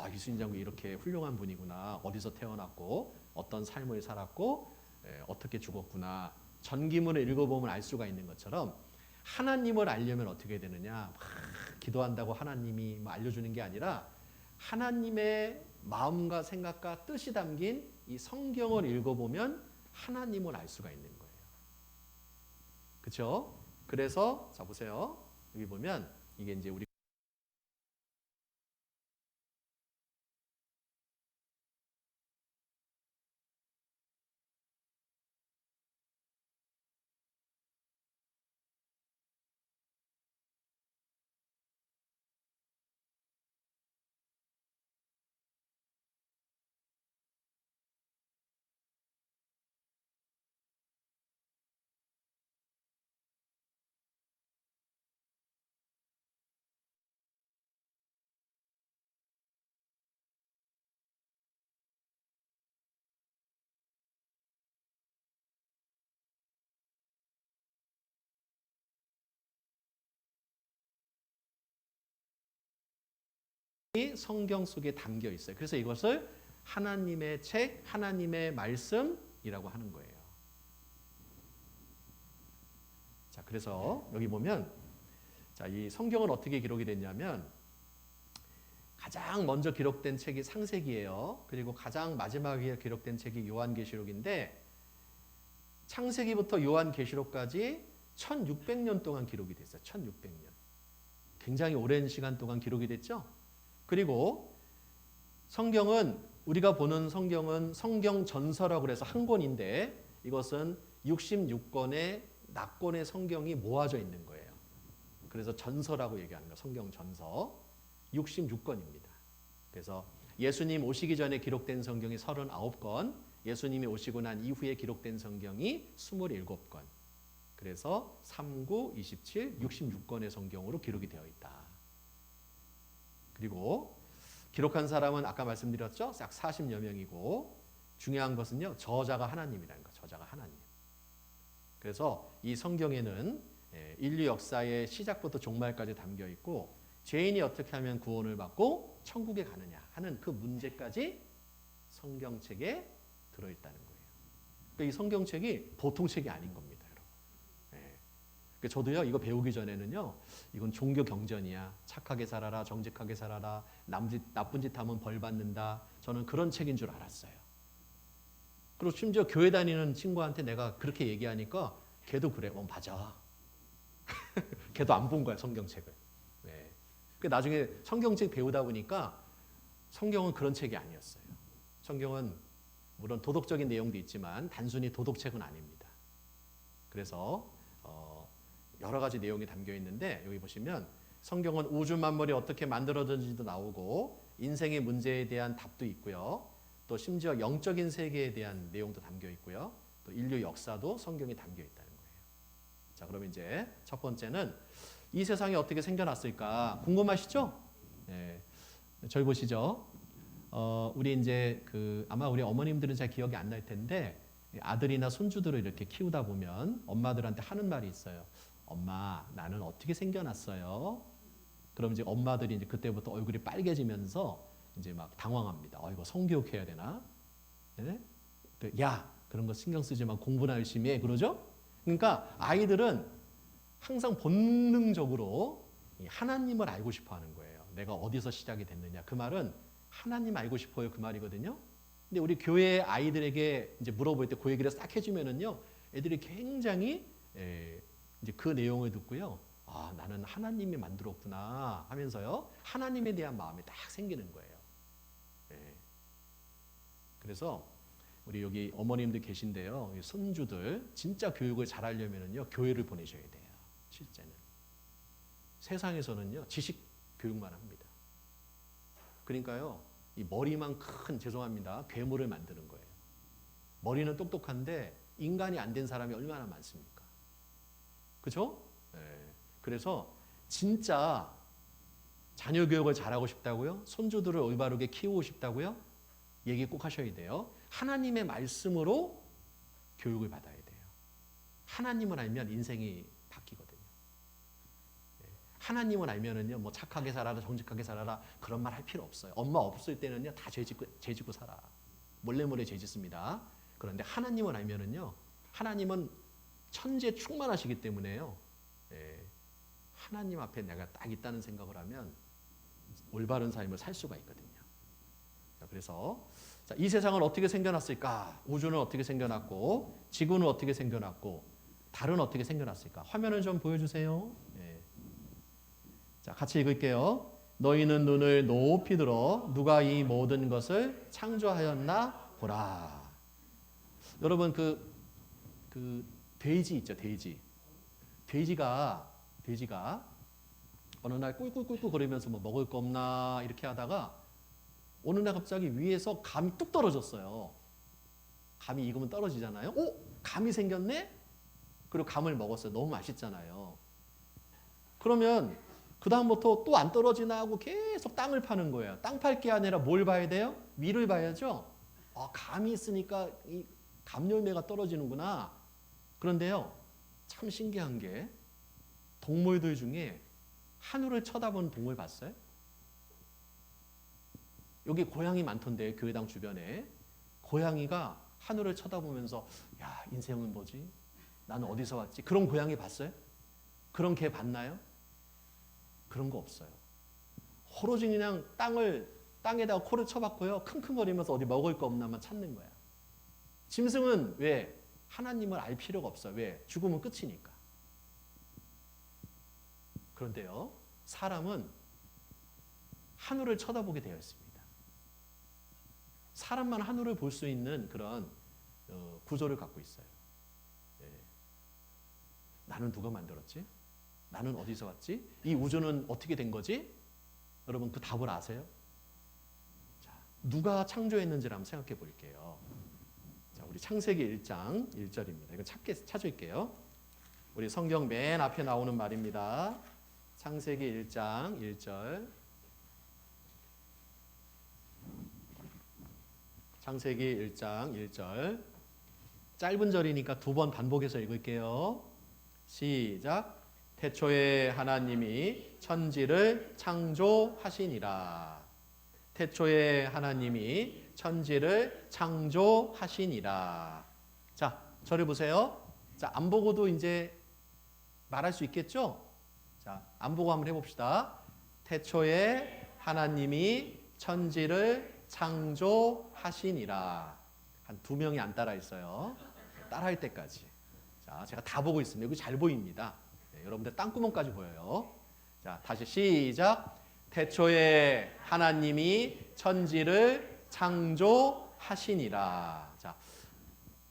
Speaker 1: 이순신 장군이 이렇게 훌륭한 분이구나. 어디서 태어났고 어떤 삶을 살았고 어떻게 죽었구나. 전기물을 읽어보면 알 수가 있는 것처럼 하나님을 알려면 어떻게 되느냐. 기도한다고 하나님이 알려주는 게 아니라 하나님의 마음과 생각과 뜻이 담긴 이 성경을 읽어보면 하나님을 알 수가 있는 거예요. 그렇죠? 그래서 자 보세요. 여기 보면 이게 이제 우리 성경 속에 담겨 있어요. 그래서 이것을 하나님의 책, 하나님의 말씀이라고 하는 거예요. 자, 그래서 여기 보면 자, 이 성경은 어떻게 기록이 됐냐면 가장 먼저 기록된 책이 창세기예요. 그리고 가장 마지막에 기록된 책이 요한계시록인데 창세기부터 요한계시록까지 1600년 동안 기록이 됐어요. 1600년. 굉장히 오랜 시간 동안 기록이 됐죠. 그리고 성경은 우리가 보는 성경은 성경 전서라고 해서 한 권인데 이것은 66권의 낙권의 성경이 모아져 있는 거예요. 그래서 전서라고 얘기하는 거예요. 성경 전서 66권입니다. 그래서 예수님 오시기 전에 기록된 성경이 39권, 예수님이 오시고 난 이후에 기록된 성경이 27권. 그래서 39, 27, 66권의 성경으로 기록이 되어 있다. 그리고 기록한 사람은 아까 말씀드렸죠? 약 40여 명이고 중요한 것은요. 저자가 하나님이라는 거. 저자가 하나님. 그래서 이 성경에는 인류 역사의 시작부터 종말까지 담겨 있고 죄인이 어떻게 하면 구원을 받고 천국에 가느냐 하는 그 문제까지 성경책에 들어있다는 거예요. 그러니까 이 성경책이 보통 책이 아닌 겁니다. 저도요 이거 배우기 전에는요 이건 종교 경전이야. 착하게 살아라, 정직하게 살아라, 나쁜 짓 하면 벌 받는다. 저는 그런 책인 줄 알았어요. 그리고 심지어 교회 다니는 친구한테 내가 그렇게 얘기하니까 걔도 그래. 맞아. 걔도 안 본 거야 성경책을. 네. 나중에 성경책 배우다 보니까 성경은 그런 책이 아니었어요. 성경은 물론 도덕적인 내용도 있지만 단순히 도덕책은 아닙니다. 그래서 여러 가지 내용이 담겨 있는데 여기 보시면 성경은 우주 만물이 어떻게 만들어졌는지도 나오고 인생의 문제에 대한 답도 있고요. 또 심지어 영적인 세계에 대한 내용도 담겨 있고요. 또 인류 역사도 성경에 담겨 있다는 거예요. 자, 그럼 이제 첫 번째는 이 세상이 어떻게 생겨났을까 궁금하시죠? 네. 저희 보시죠. 우리 이제 아마 우리 어머님들은 잘 기억이 안 날 텐데 아들이나 손주들을 이렇게 키우다 보면 엄마들한테 하는 말이 있어요. 엄마, 나는 어떻게 생겨났어요? 그럼 이제 엄마들이 이제 그때부터 얼굴이 빨개지면서 이제 막 당황합니다. 이거 성교육해야 되나? 네? 야, 그런 거 신경 쓰지 마. 공부나 열심히 해. 그러죠? 그러니까 아이들은 항상 본능적으로 하나님을 알고 싶어 하는 거예요. 내가 어디서 시작이 됐느냐. 그 말은 하나님 알고 싶어요. 그 말이거든요. 근데 우리 교회 아이들에게 이제 물어볼 때 그 얘기를 싹 해주면은요, 애들이 굉장히 이제 그 내용을 듣고요, 나는 하나님이 만들었구나 하면서요, 하나님에 대한 마음이 딱 생기는 거예요. 그래서 우리 여기 어머님들 계신데요, 손주들 진짜 교육을 잘하려면은요, 교회를 보내셔야 돼요. 실제는 세상에서는요, 지식 교육만 합니다. 그러니까요, 이 머리만 큰 죄송합니다, 괴물을 만드는 거예요. 머리는 똑똑한데 인간이 안 된 사람이 얼마나 많습니까? 그렇죠? 그래서 진짜 자녀 교육을 잘하고 싶다고요? 손주들을 올바르게 키우고 싶다고요? 얘기 꼭 하셔야 돼요. 하나님의 말씀으로 교육을 받아야 돼요. 하나님을 알면 인생이 바뀌거든요. 하나님을 알면은요, 뭐 착하게 살아라, 정직하게 살아라 그런 말 할 필요 없어요. 엄마 없을 때는요, 다 죄짓고 살아. 몰래 죄짓습니다. 그런데 하나님을 알면은요, 하나님은 천지에 충만하시기 때문에요. 하나님 앞에 내가 딱 있다는 생각을 하면 올바른 삶을 살 수가 있거든요. 그래서 이 세상은 어떻게 생겨났을까? 우주는 어떻게 생겨났고, 지구는 어떻게 생겨났고, 달은 어떻게 생겨났을까? 화면을 좀 보여주세요. 예. 자, 같이 읽을게요. 너희는 눈을 높이 들어 누가 이 모든 것을 창조하였나 보라. 여러분 그 돼지 있죠, 돼지. 돼지가 어느 날 꿀꿀꿀꿀 거리면서 뭐 먹을 거 없나 이렇게 하다가 어느 날 갑자기 위에서 감이 뚝 떨어졌어요. 감이 익으면 떨어지잖아요. 오, 감이 생겼네? 그리고 감을 먹었어요. 너무 맛있잖아요. 그러면 그 다음부터 또 안 떨어지나 하고 계속 땅을 파는 거예요. 땅 팔 게 아니라 뭘 봐야 돼요? 위를 봐야죠. 감이 있으니까 이 감열매가 떨어지는구나. 그런데요, 참 신기한 게 동물들 중에 하늘을 쳐다보는 동물 봤어요? 여기 고양이 많던데, 교회당 주변에. 고양이가 하늘을 쳐다보면서 야, 인생은 뭐지? 나는 어디서 왔지? 그런 고양이 봤어요? 그런 개 봤나요? 그런 거 없어요. 오로지 그냥 땅에다가 코를 쳐박고요. 킁킁거리면서 어디 먹을 거 없나만 찾는 거야. 짐승은 왜? 하나님을 알 필요가 없어요. 왜? 죽으면 끝이니까. 그런데요, 사람은 하늘을 쳐다보게 되어 있습니다. 사람만 하늘을 볼 수 있는 그런 구조를 갖고 있어요. 네. 나는 누가 만들었지? 나는 어디서 왔지? 이 우주는 어떻게 된 거지? 여러분 그 답을 아세요? 자, 누가 창조했는지를 한번 생각해 볼게요. 자, 우리 창세기 1장 1절입니다. 이거 찾을게요. 우리 성경 맨 앞에 나오는 말입니다. 창세기 1장 1절. 창세기 1장 1절. 짧은 절이니까 두 번 반복해서 읽을게요. 시작. 태초에 하나님이 천지를 창조하시니라. 태초에 하나님이 천지를 창조하시니라. 자, 저를 보세요. 자, 안 보고도 이제 말할 수 있겠죠? 자, 안 보고 한번 해봅시다. 태초에 하나님이 천지를 창조하시니라. 한 2명이 안 따라 했어요. 따라할 때까지. 자, 제가 다 보고 있습니다. 여기 잘 보입니다. 네, 여러분들 땅구멍까지 보여요. 자, 다시 시작. 태초에 하나님이 천지를 창조하시니라. 자,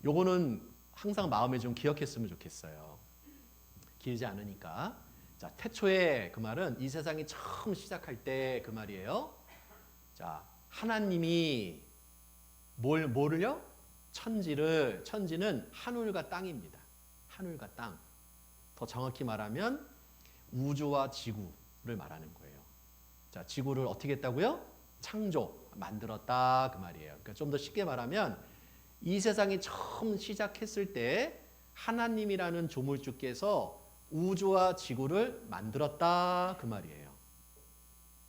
Speaker 1: 요거는 항상 마음에 좀 기억했으면 좋겠어요. 길지 않으니까. 자, 태초에 그 말은 이 세상이 처음 시작할 때 그 말이에요. 자, 하나님이 뭐를요? 천지는 하늘과 땅입니다. 하늘과 땅. 더 정확히 말하면 우주와 지구를 말하는 거예요. 자, 지구를 어떻게 했다고요? 창조, 만들었다 그 말이에요. 그러니까 좀 더 쉽게 말하면 이 세상이 처음 시작했을 때 하나님이라는 조물주께서 우주와 지구를 만들었다 그 말이에요.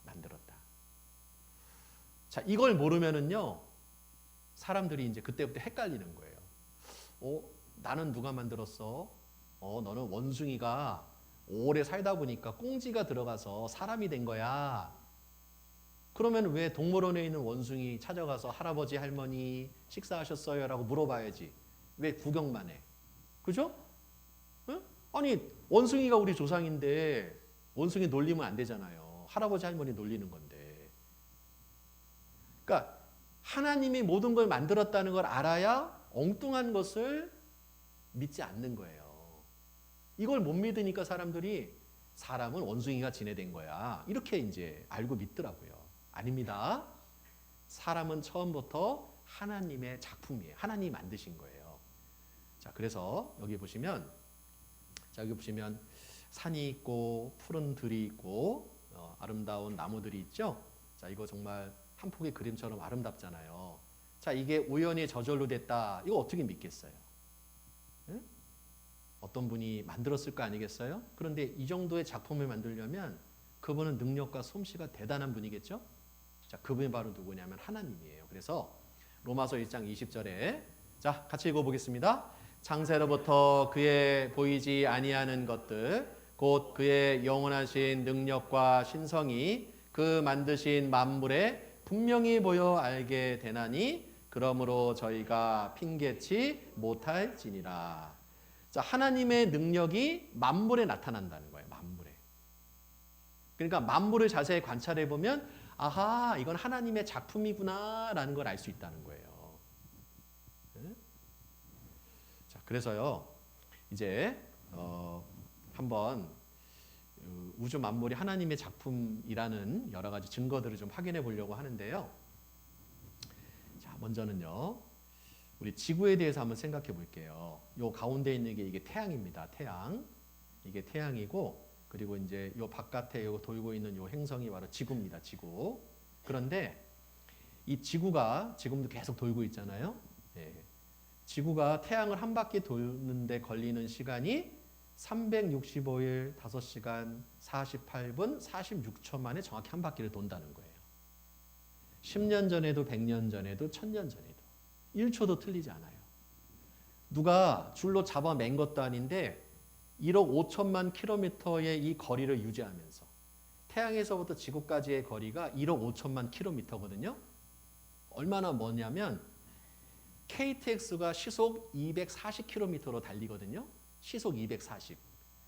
Speaker 1: 만들었다. 자, 이걸 모르면은요, 사람들이 이제 그때부터 헷갈리는 거예요. 나는 누가 만들었어? 너는 원숭이가 오래 살다 보니까 꽁지가 들어가서 사람이 된 거야. 그러면 왜 동물원에 있는 원숭이 찾아가서 할아버지, 할머니 식사하셨어요? 라고 물어봐야지. 왜 구경만 해? 그죠? 응? 아니, 원숭이가 우리 조상인데 원숭이 놀리면 안 되잖아요. 할아버지, 할머니 놀리는 건데. 그러니까 하나님이 모든 걸 만들었다는 걸 알아야 엉뚱한 것을 믿지 않는 거예요. 이걸 못 믿으니까 사람들이 사람은 원숭이가 지내된 거야. 이렇게 이제 알고 믿더라고요. 아닙니다. 사람은 처음부터 하나님의 작품이에요. 하나님이 만드신 거예요. 자, 그래서 여기 보시면 산이 있고 푸른 들이 있고 아름다운 나무들이 있죠. 자, 이거 정말 한 폭의 그림처럼 아름답잖아요. 자, 이게 우연히 저절로 됐다. 이거 어떻게 믿겠어요? 응? 어떤 분이 만들었을 거 아니겠어요? 그런데 이 정도의 작품을 만들려면 그분은 능력과 솜씨가 대단한 분이겠죠? 자, 그분이 바로 누구냐면 하나님이에요. 그래서 로마서 1장 20절에 자, 같이 읽어보겠습니다. 창세로부터 그의 보이지 아니하는 것들 곧 그의 영원하신 능력과 신성이 그 만드신 만물에 분명히 보여 알게 되나니 그러므로 저희가 핑계치 못할지니라. 자, 하나님의 능력이 만물에 나타난다는 거예요. 만물에. 그러니까 만물을 자세히 관찰해 보면 아하, 이건 하나님의 작품이구나라는 걸 알 수 있다는 거예요. 네? 자, 그래서요. 이제 한번 우주 만물이 하나님의 작품이라는 여러 가지 증거들을 좀 확인해 보려고 하는데요. 자, 먼저는요. 우리 지구에 대해서 한번 생각해 볼게요. 요 가운데 있는 게 이게 태양입니다. 태양. 이게 태양이고 그리고 이제 요 바깥에 요 돌고 있는 요 행성이 바로 지구입니다. 지구. 그런데 이 지구가 지금도 계속 돌고 있잖아요. 예. 지구가 태양을 한 바퀴 도는데 걸리는 시간이 365일 5시간 48분 46초 만에 정확히 한 바퀴를 돈다는 거예요. 10년 전에도 100년 전에도 1000년 전에도 1초도 틀리지 않아요. 누가 줄로 잡아 맨 것도 아닌데 1억 5천만 킬로미터의 이 거리를 유지하면서 태양에서부터 지구까지의 거리가 1억 5천만 킬로미터거든요. 얼마나 머냐면 KTX가 시속 240km로 달리거든요. 시속 240.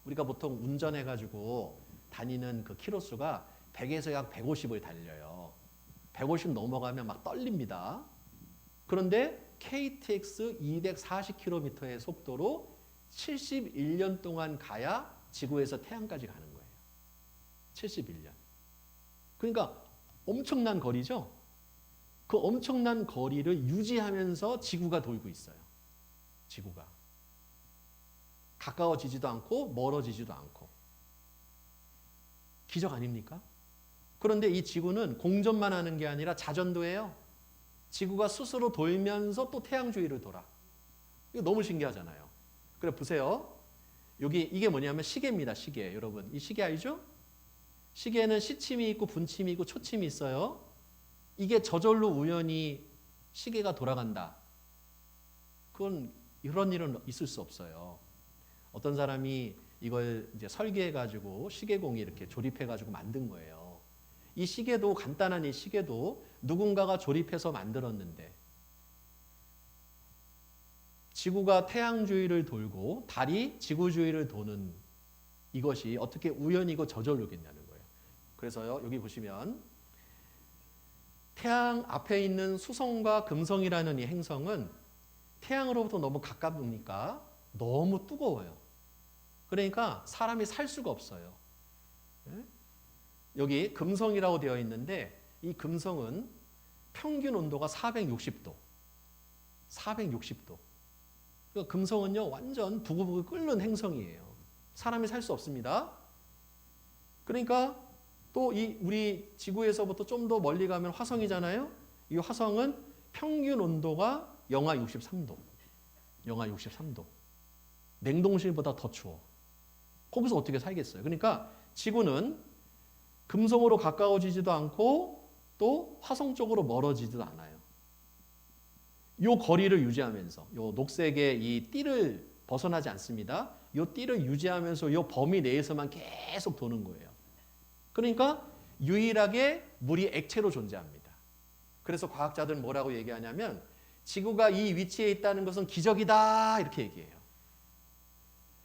Speaker 1: 우리가 보통 운전해가지고 다니는 그 키로수가 100에서 약 150을 달려요. 150 넘어가면 막 떨립니다. 그런데 KTX 240km의 속도로 71년 동안 가야 지구에서 태양까지 가는 거예요. 71년. 그러니까 엄청난 거리죠. 그 엄청난 거리를 유지하면서 지구가 돌고 있어요. 지구가. 가까워지지도 않고 멀어지지도 않고. 기적 아닙니까? 그런데 이 지구는 공전만 하는 게 아니라 자전도 해요. 지구가 스스로 돌면서 또 태양 주위를 돌아. 이거 너무 신기하잖아요. 그래 보세요. 여기 이게 뭐냐면 시계입니다. 시계. 여러분 이 시계 알죠? 시계는 시침이 있고 분침이 있고 초침이 있어요. 이게 저절로 우연히 시계가 돌아간다. 그건 이런 일은 있을 수 없어요. 어떤 사람이 이걸 이제 설계해가지고 시계공이 이렇게 조립해가지고 만든 거예요. 이 시계도 간단한 이 시계도 누군가가 조립해서 만들었는데 지구가 태양 주위를 돌고 달이 지구 주위를 도는 이것이 어떻게 우연이고 저절로겠냐는 거예요. 그래서요 여기 보시면 태양 앞에 있는 수성과 금성이라는 이 행성은 태양으로부터 너무 가까우니까 너무 뜨거워요. 그러니까 사람이 살 수가 없어요. 여기 금성이라고 되어 있는데 이 금성은 평균 온도가 460도. 460도. 그러니까 금성은요 완전 부글부글 끓는 행성이에요. 사람이 살 수 없습니다. 그러니까 또 이 우리 지구에서부터 좀 더 멀리 가면 화성이잖아요. 이 화성은 평균 온도가 영하 63도. 영하 63도. 냉동실보다 더 추워. 거기서 어떻게 살겠어요? 그러니까 지구는 금성으로 가까워지지도 않고 또 화성 쪽으로 멀어지지도 않아요. 이 거리를 유지하면서 이 녹색의 이 띠를 벗어나지 않습니다. 이 띠를 유지하면서 이 범위 내에서만 계속 도는 거예요. 그러니까 유일하게 물이 액체로 존재합니다. 그래서 과학자들은 뭐라고 얘기하냐면 지구가 이 위치에 있다는 것은 기적이다 이렇게 얘기해요.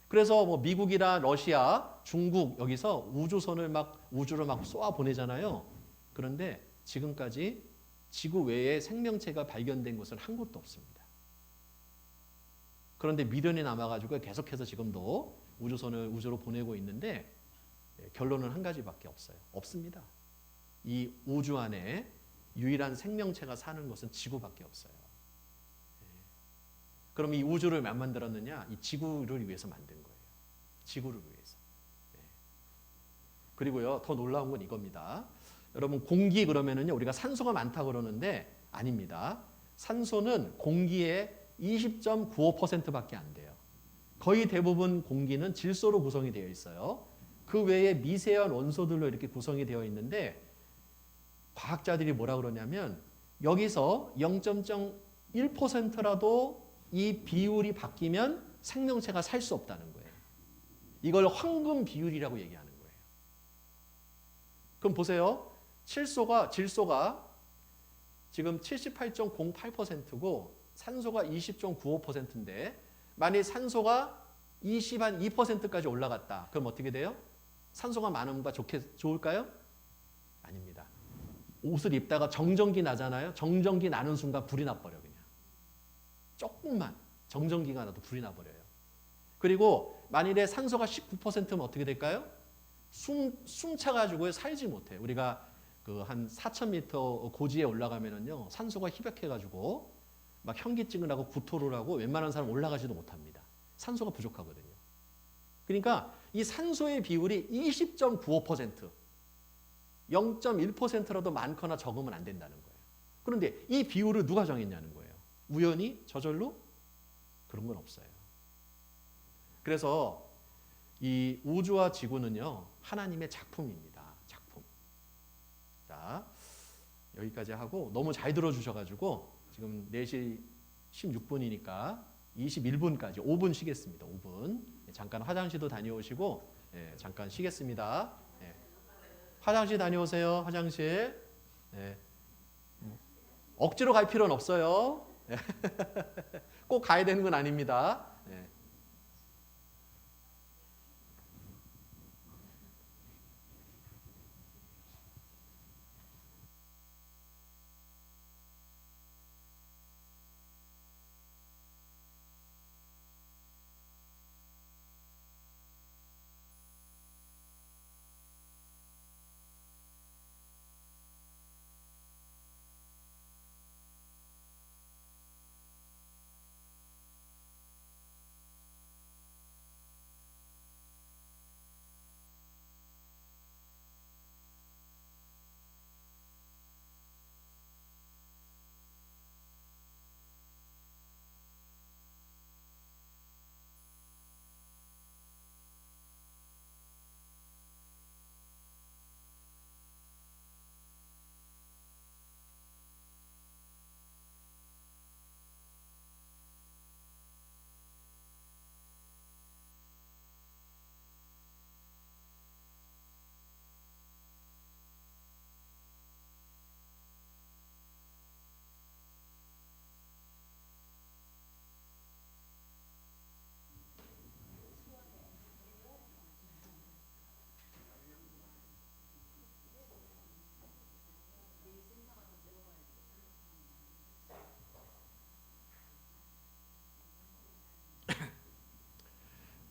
Speaker 1: 그래서 뭐 미국이나 러시아, 중국 여기서 우주선을 우주로 쏘아 보내잖아요. 그런데 지금까지 지구 외에 생명체가 발견된 곳은 한 곳도 없습니다. 그런데 미련이 남아가지고 계속해서 지금도 우주선을 우주로 보내고 있는데 결론은 한 가지밖에 없어요. 없습니다. 이 우주 안에 유일한 생명체가 사는 곳은 지구밖에 없어요. 그럼 이 우주를 왜 만들었느냐? 이 지구를 위해서 만든 거예요. 지구를 위해서. 그리고요, 더 놀라운 건 이겁니다. 여러분, 공기 그러면은요, 우리가 산소가 많다 그러는데 아닙니다. 산소는 공기의 20.95%밖에 안 돼요. 거의 대부분 공기는 질소로 구성이 되어 있어요. 그 외에 미세한 원소들로 이렇게 구성이 되어 있는데 과학자들이 뭐라 그러냐면 여기서 0.1%라도 이 비율이 바뀌면 생명체가 살 수 없다는 거예요. 이걸 황금 비율이라고 얘기하는 거예요. 그럼 보세요. 질소가 지금 78.08%고 산소가 20.95%인데 만약 산소가 20한 2%까지 올라갔다. 그럼 어떻게 돼요? 산소가 많은 것보다 좋을까요? 아닙니다. 옷을 입다가 정전기 나잖아요. 정전기 나는 순간 불이 나버려 그냥. 조금만 정전기가 나도 불이 나버려요. 그리고 만일에 산소가 19%면 어떻게 될까요? 숨 차가지고 살지 못해. 우리가 그 한 4,000m 고지에 올라가면은요 산소가 희벽해가지고 막 현기증을 하고 구토를 하고 웬만한 사람 올라가지도 못합니다. 산소가 부족하거든요. 그러니까 이 산소의 비율이 20.95%, 0.1%라도 많거나 적으면 안 된다는 거예요. 그런데 이 비율을 누가 정했냐는 거예요. 우연히 저절로 그런 건 없어요. 그래서 이 우주와 지구는요 하나님의 작품입니다. 작품. 자, 여기까지 하고 너무 잘 들어주셔가지고 지금 4시 16분이니까 21분까지 5분 쉬겠습니다. 5분. 잠깐 화장실도 다녀오시고 잠깐 쉬겠습니다. 화장실 다녀오세요. 화장실. 억지로 갈 필요는 없어요. 꼭 가야 되는 건 아닙니다.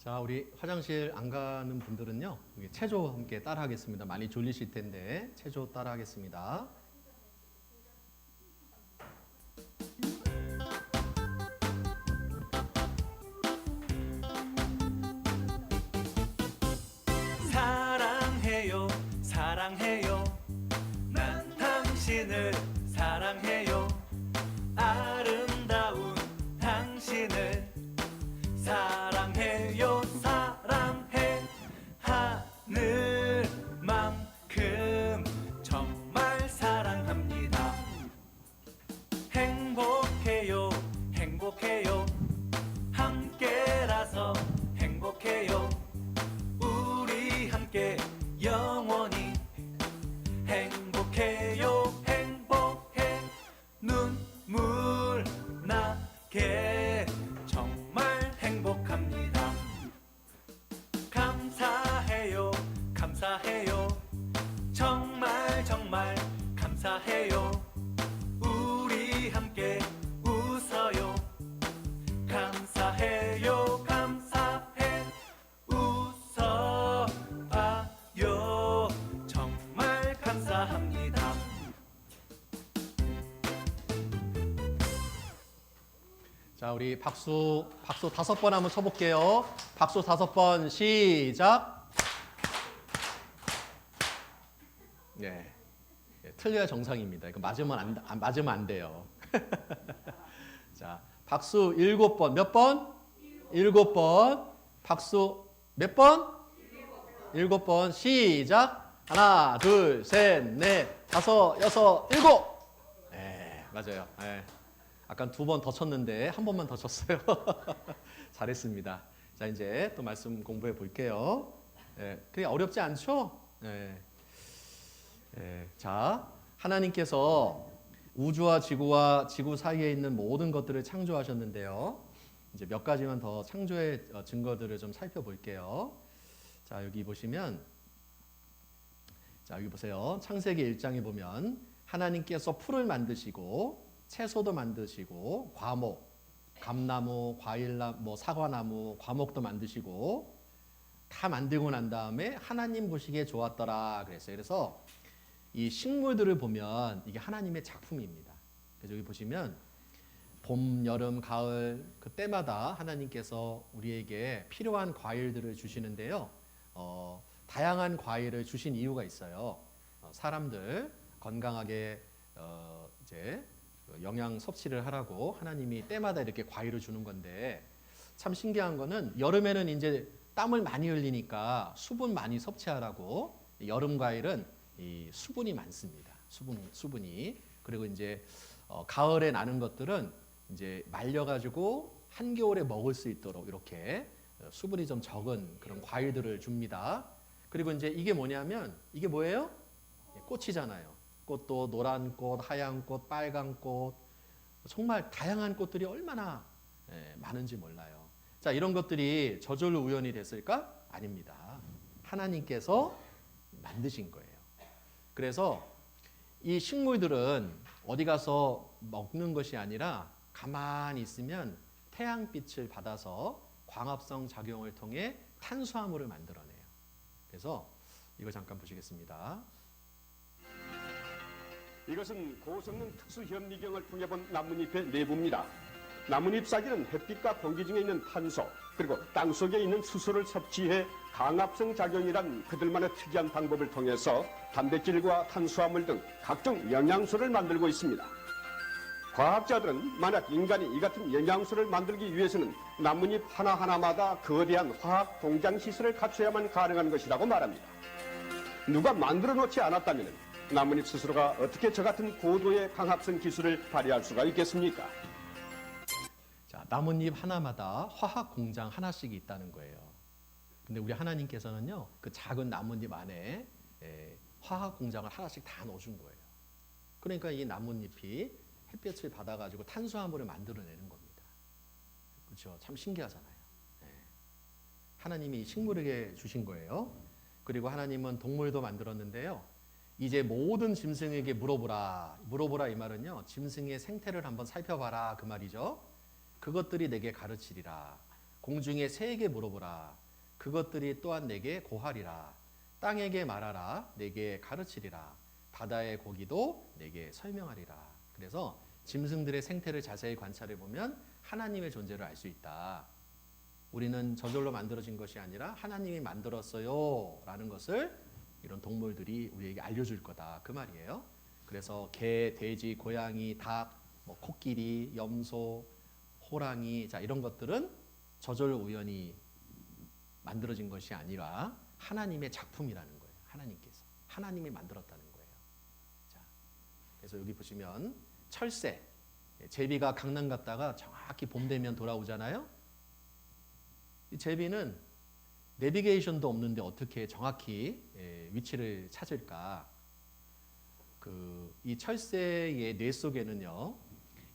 Speaker 1: 자, 우리 화장실 안 가는 분들은요, 체조 함께 따라 하겠습니다. 많이 졸리실 텐데, 체조 따라 하겠습니다.
Speaker 2: 사랑해요, 사랑해요. 난 당신을 사랑해요. 아름다운 당신을 사랑해요. 사랑해 하늘만큼 정말 사랑합니다. 행복해요, 행복해요. 함께라서 행복해요. 우리 함께 영원히 행복해요. 행복해 눈물 나게 정말 행복합니다. 감사해요, 감사해요. 정말 정말 감사해요. 우리 함께 웃어요. 감사해요, 감사해. 웃어봐요. 정말 감사합니다.
Speaker 1: 자, 우리 박수 5번 한번 쳐볼게요. 박수 5번 시작. 네, 틀려야 정상입니다. 이거 맞으면 안 돼요. 자, 박수 7번. 몇 번? 7번. 박수 몇 번? 7번. 시작. 하나, 둘, 셋, 넷, 다섯, 여섯, 일곱. 네, 맞아요. 네. 아까 2번 더 쳤는데 한 번만 더 쳤어요. 잘했습니다. 자, 이제 또 말씀 공부해 볼게요. 그게 어렵지 않죠? 자, 하나님께서 우주와 지구와 지구 사이에 있는 모든 것들을 창조하셨는데요. 이제 몇 가지만 더 창조의 증거들을 좀 살펴볼게요. 자, 여기 보시면 자, 여기 보세요. 창세기 1장에 보면 하나님께서 풀을 만드시고 채소도 만드시고 과목, 감나무, 과일나무, 뭐 사과나무, 과목도 만드시고 다 만들고 난 다음에 하나님 보시기에 좋았더라 그랬어요. 그래서 이 식물들을 보면 이게 하나님의 작품입니다. 그래서 여기 보시면 봄, 여름, 가을 그 때마다 하나님께서 우리에게 필요한 과일들을 주시는데요. 다양한 과일을 주신 이유가 있어요. 사람들 건강하게 이제 영양 섭취를 하라고 하나님이 때마다 이렇게 과일을 주는 건데 참 신기한 거는 여름에는 이제 땀을 많이 흘리니까 수분 많이 섭취하라고 여름 과일은 이 수분이 많습니다. 수분이 그리고 이제 가을에 나는 것들은 이제 말려가지고 한겨울에 먹을 수 있도록 이렇게 수분이 좀 적은 그런 과일들을 줍니다. 그리고 이제 이게 뭐냐면 이게 뭐예요? 꽃이잖아요. 꽃도 노란 꽃, 하얀 꽃, 빨간 꽃 정말 다양한 꽃들이 얼마나 많은지 몰라요. 자, 이런 것들이 저절로 우연이 됐을까? 아닙니다. 하나님께서 만드신 거예요. 그래서 이 식물들은 어디 가서 먹는 것이 아니라 가만히 있으면 태양빛을 받아서 광합성 작용을 통해 탄수화물을 만들어내요. 그래서 이거 잠깐 보시겠습니다.
Speaker 3: 이것은 고성능 특수 현미경을 통해 본 나뭇잎의 내부입니다. 나뭇잎 사기는 햇빛과 공기 중에 있는 탄소 그리고 땅 속에 있는 수소를 섭취해 강합성 작용이란 그들만의 특이한 방법을 통해서 단백질과 탄수화물 등 각종 영양소를 만들고 있습니다. 과학자들은 만약 인간이 이 같은 영양소를 만들기 위해서는 나뭇잎 하나하나마다 거대한 화학 공장 시설을 갖춰야만 가능한 것이라고 말합니다. 누가 만들어 놓지 않았다면 나뭇잎 스스로가 어떻게 저 같은 고도의 강합성 기술을 발휘할 수가 있겠습니까?
Speaker 1: 자, 나뭇잎 하나마다 화학 공장 하나씩 있다는 거예요. 근데 우리 하나님께서는요, 그 작은 나뭇잎 안에 화학 공장을 하나씩 다 넣어준 거예요. 그러니까 이 나뭇잎이 햇볕을 받아가지고 탄수화물을 만들어내는 겁니다. 그렇죠? 참 신기하잖아요. 하나님이 식물에게 주신 거예요. 그리고 하나님은 동물도 만들었는데요. 이제 모든 짐승에게 물어보라. 물어보라 이 말은요. 짐승의 생태를 한번 살펴봐라 그 말이죠. 그것들이 내게 가르치리라. 공중의 새에게 물어보라. 그것들이 또한 내게 고하리라. 땅에게 말하라. 내게 가르치리라. 바다의 고기도 내게 설명하리라. 그래서 짐승들의 생태를 자세히 관찰해 보면 하나님의 존재를 알 수 있다. 우리는 저절로 만들어진 것이 아니라 하나님이 만들었어요 라는 것을 이런 동물들이 우리에게 알려줄 거다 그 말이에요. 그래서 개, 돼지, 고양이, 닭, 코끼리, 염소, 호랑이 자 이런 것들은 저절로 우연히 만들어진 것이 아니라 하나님의 작품이라는 거예요. 하나님이 만들었다는 거예요. 자, 그래서 여기 보시면 철새, 제비가 강남 갔다가 정확히 봄 되면 돌아오잖아요. 이 제비는 내비게이션도 없는데 어떻게 정확히 위치를 찾을까? 이 철새의 뇌 속에는요,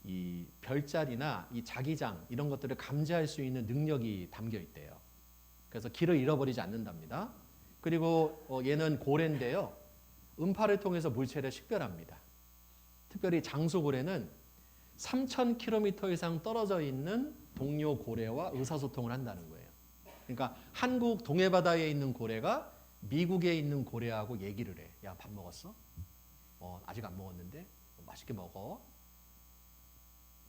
Speaker 1: 이 별자리나 이 자기장 이런 것들을 감지할 수 있는 능력이 담겨 있대요. 그래서 길을 잃어버리지 않는답니다. 그리고 얘는 고래인데요, 음파를 통해서 물체를 식별합니다. 특별히 장소고래는 3,000km 이상 떨어져 있는 동료 고래와 의사소통을 한다는 거예요. 그러니까 한국 동해바다에 있는 고래가 미국에 있는 고래하고 얘기를 해. 야, 밥 먹었어? 아직 안 먹었는데? 맛있게 먹어.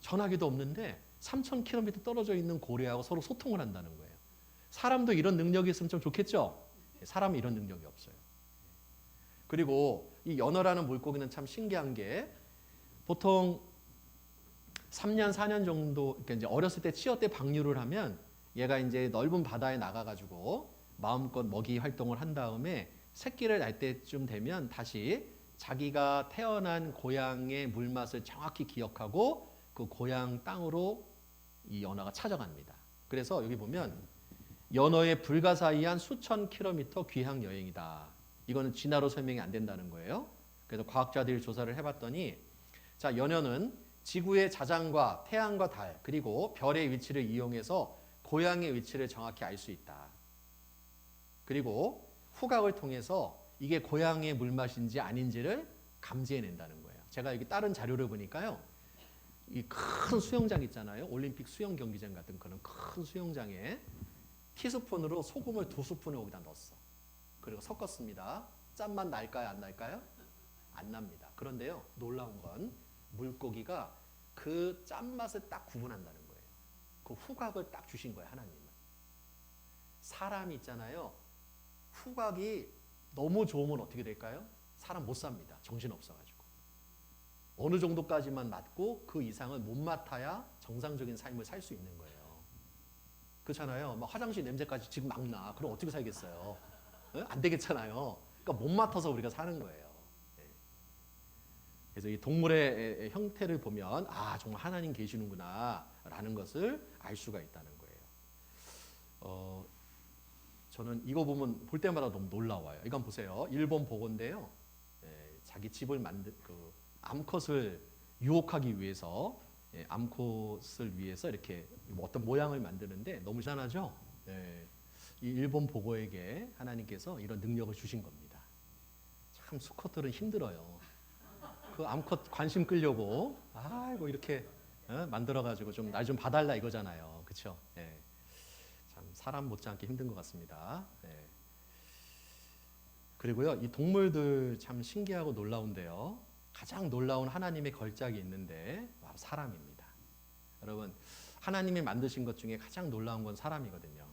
Speaker 1: 전화기도 없는데 3,000km 떨어져 있는 고래하고 서로 소통을 한다는 거예요. 사람도 이런 능력이 있으면 좀 좋겠죠? 사람은 이런 능력이 없어요. 그리고 이 연어라는 물고기는 참 신기한 게 보통 3년, 4년 정도, 그러니까 이제 어렸을 때 치어 때 방류를 하면 얘가 이제 넓은 바다에 나가가지고 마음껏 먹이 활동을 한 다음에 새끼를 낳을 때쯤 되면 다시 자기가 태어난 고향의 물맛을 정확히 기억하고 그 고향 땅으로 이 연어가 찾아갑니다. 그래서 여기 보면 연어의 불가사의한 수천 킬로미터 귀향 여행이다. 이거는 진화로 설명이 안 된다는 거예요. 그래서 과학자들이 조사를 해봤더니 자, 연어는 지구의 자장과 태양과 달 그리고 별의 위치를 이용해서 고향의 위치를 정확히 알 수 있다. 그리고 후각을 통해서 이게 고향의 물맛인지 아닌지를 감지해낸다는 거예요. 제가 여기 다른 자료를 보니까요. 이 큰 수영장 있잖아요. 올림픽 수영 경기장 같은 그런 큰 수영장에 티스푼으로 소금을 2스푼을 거기다 넣었어. 그리고 섞었습니다. 짠맛 날까요? 안 날까요? 안 납니다. 그런데요. 놀라운 건 물고기가 그 짠맛을 딱 구분한다는 거예요. 그 후각을 딱 주신 거예요. 하나님은. 사람이 있잖아요. 후각이 너무 좋으면 어떻게 될까요? 사람 못 삽니다. 정신 없어가지고. 어느 정도까지만 맡고 그 이상은 못 맡아야 정상적인 삶을 살 수 있는 거예요. 그렇잖아요. 막 화장실 냄새까지 지금 막 나. 그럼 어떻게 살겠어요? 안 되겠잖아요. 그러니까 못 맡아서 우리가 사는 거예요. 그래서 이 동물의 형태를 보면 아 정말 하나님 계시는구나라는 것을 알 수가 있다는 거예요. 저는 이거 보면 볼 때마다 너무 놀라워요. 이건 보세요. 일본 보고인데요. 자기 집을 그 암컷을 유혹하기 위해서 암컷을 위해서 이렇게 어떤 모양을 만드는데 너무 희한하죠? 이 일본 보고에게 하나님께서 이런 능력을 주신 겁니다. 참 수컷들은 힘들어요. 그 암컷 관심 끌려고 아이고 이렇게 만들어가지고 좀 날 좀 봐달라 이거잖아요. 그렇죠? 참 사람 못지않게 힘든 것 같습니다. 그리고요 이 동물들 참 신기하고 놀라운데요. 가장 놀라운 하나님의 걸작이 있는데 바로 사람입니다. 여러분 하나님이 만드신 것 중에 가장 놀라운 건 사람이거든요.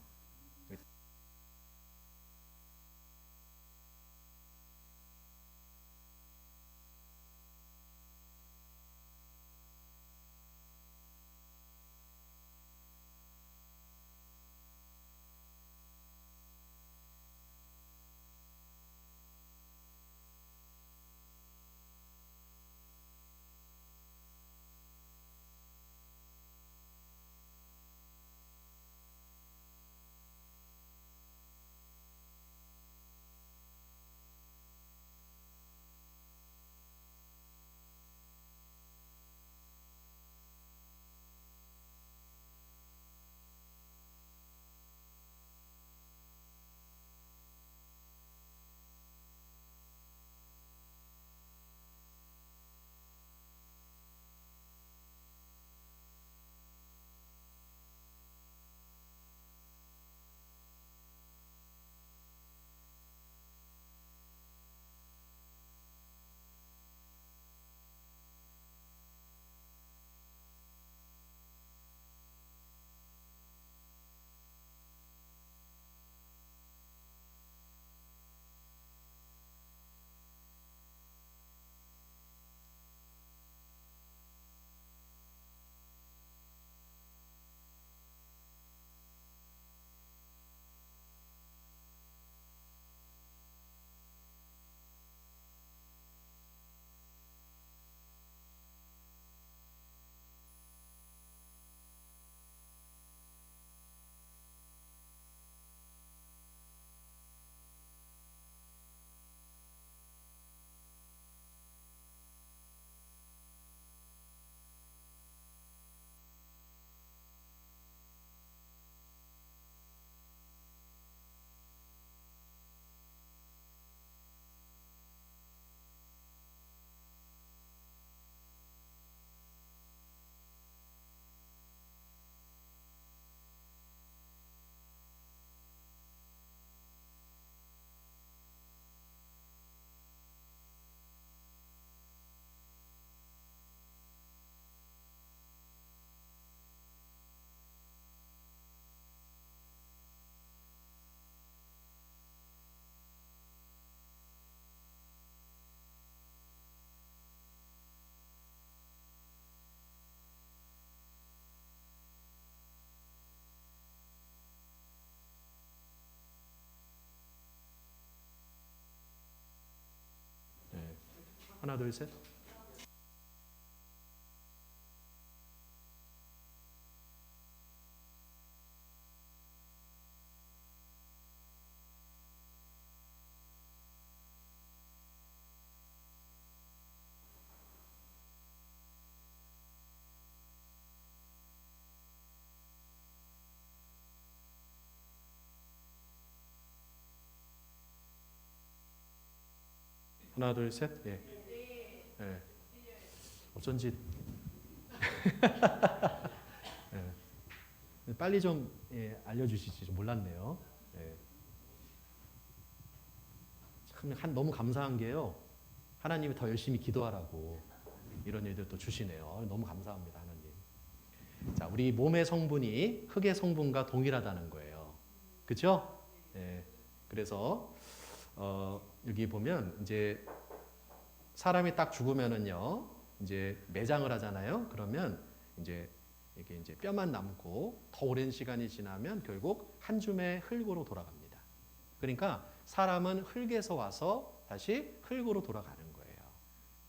Speaker 1: 하나 둘 셋. 하나, 둘, 셋. 예. 예. 어쩐지 예. 빨리 좀 예, 알려주시지 좀 몰랐네요. 예. 참 너무 감사한 게요. 하나님이 더 열심히 기도하라고 이런 일들 또 주시네요. 너무 감사합니다, 하나님. 자, 우리 몸의 성분이 흙의 성분과 동일하다는 거예요. 그렇죠? 예. 그래서 여기 보면 이제 사람이 딱 죽으면은요, 이제 매장을 하잖아요. 그러면 이제 이게 이제 뼈만 남고 더 오랜 시간이 지나면 결국 한 줌의 흙으로 돌아갑니다. 그러니까 사람은 흙에서 와서 다시 흙으로 돌아가는 거예요.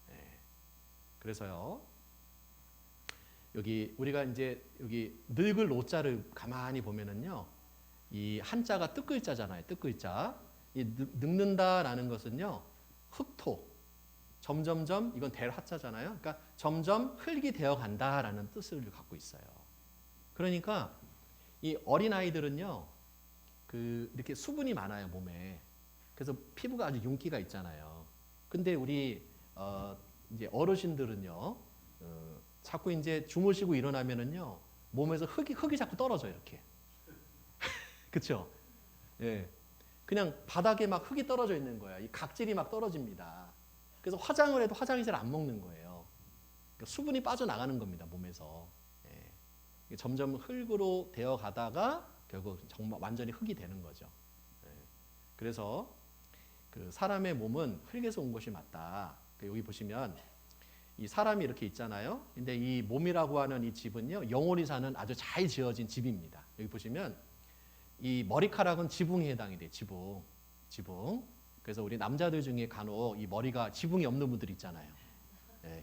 Speaker 1: 예. 그래서요, 여기 우리가 이제 여기 늙을 노자를 가만히 보면은요, 이 한자가 뜻글자잖아요. 뜻글자. 이 늙는다라는 것은요, 흙토. 점점점 이건 대하자잖아요. 그러니까 점점 흙이 되어 간다라는 뜻을 갖고 있어요. 그러니까 이 어린 아이들은요, 그 이렇게 수분이 많아요 몸에. 그래서 피부가 아주 윤기가 있잖아요. 근데 우리 이제 어르신들은요, 자꾸 이제 주무시고 일어나면은요, 몸에서 흙이 자꾸 떨어져 이렇게. 그렇죠? 예. 그냥 바닥에 막 흙이 떨어져 있는 거야. 이 각질이 막 떨어집니다. 그래서 화장을 해도 화장이 잘 안 먹는 거예요. 그러니까 수분이 빠져나가는 겁니다, 몸에서. 예. 점점 흙으로 되어 가다가 결국 정말 완전히 흙이 되는 거죠. 예. 그래서 그 사람의 몸은 흙에서 온 것이 맞다. 여기 보시면 이 사람이 이렇게 있잖아요. 근데 이 몸이라고 하는 이 집은요, 영혼이 사는 아주 잘 지어진 집입니다. 여기 보시면 이 머리카락은 지붕에 해당이 돼요. 지붕. 그래서 우리 남자들 중에 간혹 이 머리가 지붕이 없는 분들 있잖아요. 예.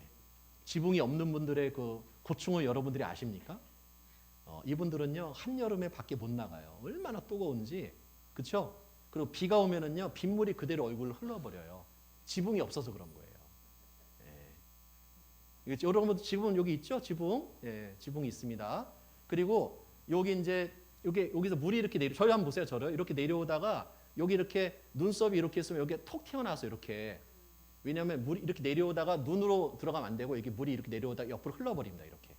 Speaker 1: 지붕이 없는 분들의 그 고충을 여러분들이 아십니까? 이분들은요, 한여름에 밖에 못 나가요. 얼마나 뜨거운지. 그렇죠? 그리고 비가 오면은요, 빗물이 그대로 얼굴을 흘러버려요. 지붕이 없어서 그런 거예요. 예. 여러분 지붕 여기 있죠? 지붕. 예, 지붕이 있습니다. 그리고 여기 이제 여기서 물이 이렇게 저희 한번 보세요. 저를 이렇게 내려오다가 여기 이렇게 눈썹이 이렇게 있으면 여기에 톡 튀어나와서 이렇게. 왜냐하면 물이 이렇게 내려오다가 눈으로 들어가면 안 되고, 여기 물이 이렇게 내려오다가 옆으로 흘러버립니다. 이렇게.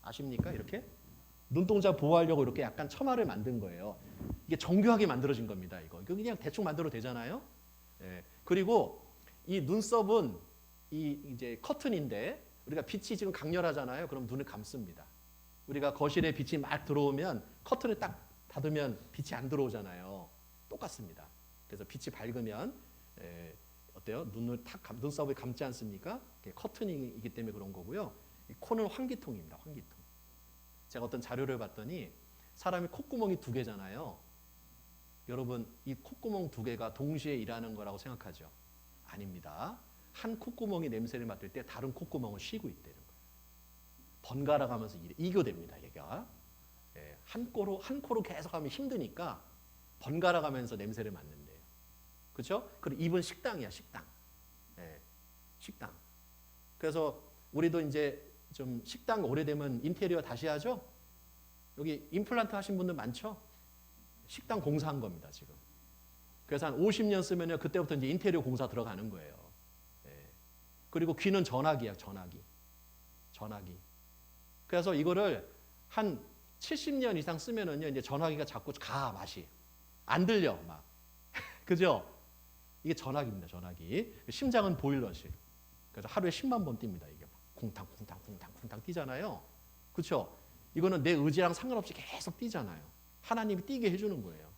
Speaker 1: 아십니까? 이렇게. 눈동자 보호하려고 이렇게 약간 처마를 만든 거예요. 이게 정교하게 만들어진 겁니다. 이거 그냥 대충 만들어도 되잖아요. 예. 그리고 이 눈썹은 이제 커튼인데, 우리가 빛이 지금 강렬하잖아요. 그럼 눈을 감습니다. 우리가 거실에 빛이 막 들어오면 커튼을 딱 닫으면 빛이 안 들어오잖아요. 똑같습니다. 그래서 빛이 밝으면 어때요? 눈썹을 감지 않습니까? 커튼이기 때문에 그런 거고요. 이 코는 환기통입니다. 환기통. 제가 어떤 자료를 봤더니 사람이 콧구멍이 2개잖아요. 여러분, 이 콧구멍 2개가 동시에 일하는 거라고 생각하죠? 아닙니다. 한 콧구멍이 냄새를 맡을 때 다른 콧구멍을 쉬고 있다는 거예요. 번갈아 가면서 이교됩니다, 얘가. 예, 한 코로 계속 하면 힘드니까 번갈아 가면서 냄새를 맡는데요. 그렇죠? 그리고 입은 식당이야, 식당. 예, 식당. 그래서 우리도 이제 좀 식당 오래되면 인테리어 다시 하죠? 여기 임플란트 하신 분들 많죠? 식당 공사한 겁니다, 지금. 그래서 한 50년 쓰면요, 그때부터 이제 인테리어 공사 들어가는 거예요. 예. 그리고 귀는 전화기야, 전화기. 그래서 이거를 한 70년 이상 쓰면은요, 이제 전화기가 자꾸 맛이. 안 들려, 막. 그죠? 이게 전화기입니다, 전화기. 심장은 보일러실. 그래서 하루에 10만 번 뜁니다, 이게. 쿵탕 뛰잖아요. 그렇죠? 이거는 내 의지랑 상관없이 계속 뛰잖아요. 하나님이 뛰게 해주는 거예요.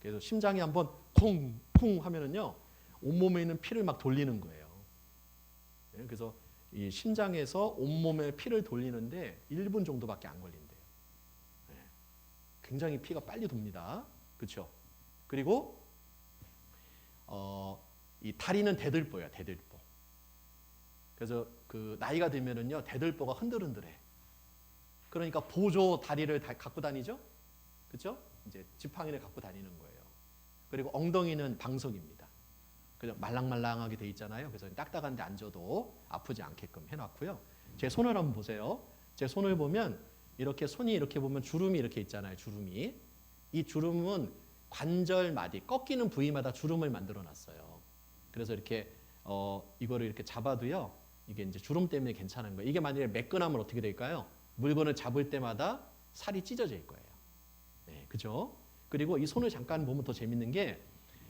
Speaker 1: 그래서 심장이 한번 쿵쿵 하면은요, 온몸에 있는 피를 막 돌리는 거예요. 그래서 이 심장에서 온몸에 피를 돌리는데 1분 정도밖에 안 걸린대요. 굉장히 피가 빨리 돕니다. 그렇죠? 그리고 이 다리는 대들보예요, 대들보. 그래서 그 나이가 들면은요, 대들보가 흔들흔들해. 그러니까 보조 다리를 갖고 다니죠. 그렇죠? 이제 지팡이를 갖고 다니는 거예요. 그리고 엉덩이는 방석입니다. 그냥 말랑말랑하게 돼 있잖아요. 그래서 딱딱한 데 앉아도 아프지 않게끔 해놨고요. 제 손을 한번 보세요. 제 손을 보면 이렇게 손이 이렇게 보면 주름이 이렇게 있잖아요. 주름이. 이 주름은 관절 마디, 꺾이는 부위마다 주름을 만들어 놨어요. 그래서 이렇게 이거를 이렇게 잡아도요. 이게 이제 주름 때문에 괜찮은 거예요. 이게 만약에 매끈하면 어떻게 될까요? 물건을 잡을 때마다 살이 찢어질 거예요. 네, 그죠? 그리고 이 손을 잠깐 보면 더 재밌는 게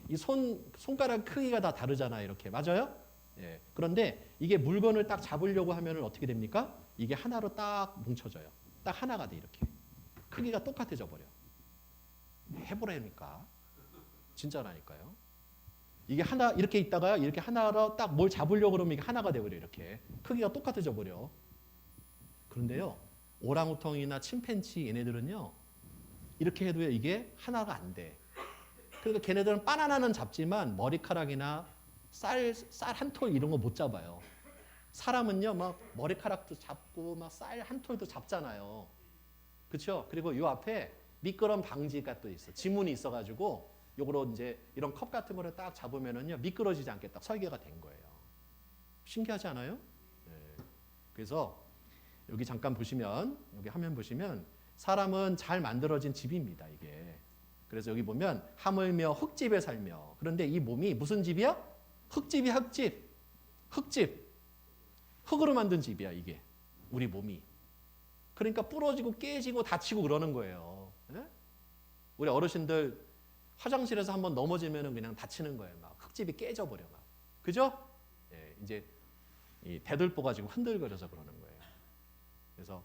Speaker 1: 이 손가락 크기가 다 다르잖아요. 이렇게 맞아요? 예. 그런데 이게 물건을 딱 잡으려고 하면은 어떻게 됩니까? 이게 하나로 딱 뭉쳐져요. 딱 하나가 돼 이렇게. 크기가 똑같아져 버려. 해보라니까. 진짜라니까요. 이게 하나 이렇게 있다가 이렇게 하나로 딱 뭘 잡으려고 그러면 이게 하나가 돼 버려 이렇게. 크기가 똑같아져 버려. 그런데요. 오랑우탕이나 침팬지 얘네들은요. 이렇게 해도요. 이게 하나가 안 돼. 그러니까 걔네들은 바나나는 잡지만 머리카락이나 쌀 한 톨 이런 거 못 잡아요. 사람은요, 막 머리카락도 잡고 막 쌀 한 톨도 잡잖아요. 그렇죠? 그리고 요 앞에 미끄럼 방지가 또 있어. 지문이 있어가지고 요거로 이제 이런 컵 같은 거를 딱 잡으면은요 미끄러지지 않게 딱 설계가 된 거예요. 신기하지 않아요? 네. 그래서 여기 잠깐 보시면 여기 화면 보시면 사람은 잘 만들어진 집입니다. 이게. 그래서 여기 보면 하물며 흙집에 살며. 그런데 이 몸이 무슨 집이야? 흙집이야, 흙집. 흙집. 흙으로 만든 집이야, 이게. 우리 몸이. 그러니까 부러지고 깨지고 다치고 그러는 거예요. 네? 우리 어르신들 화장실에서 한번 넘어지면 그냥 다치는 거예요. 막 흙집이 깨져버려. 막. 그죠? 예, 이제 이 대들보 가지고 흔들거려서 그러는 거예요. 그래서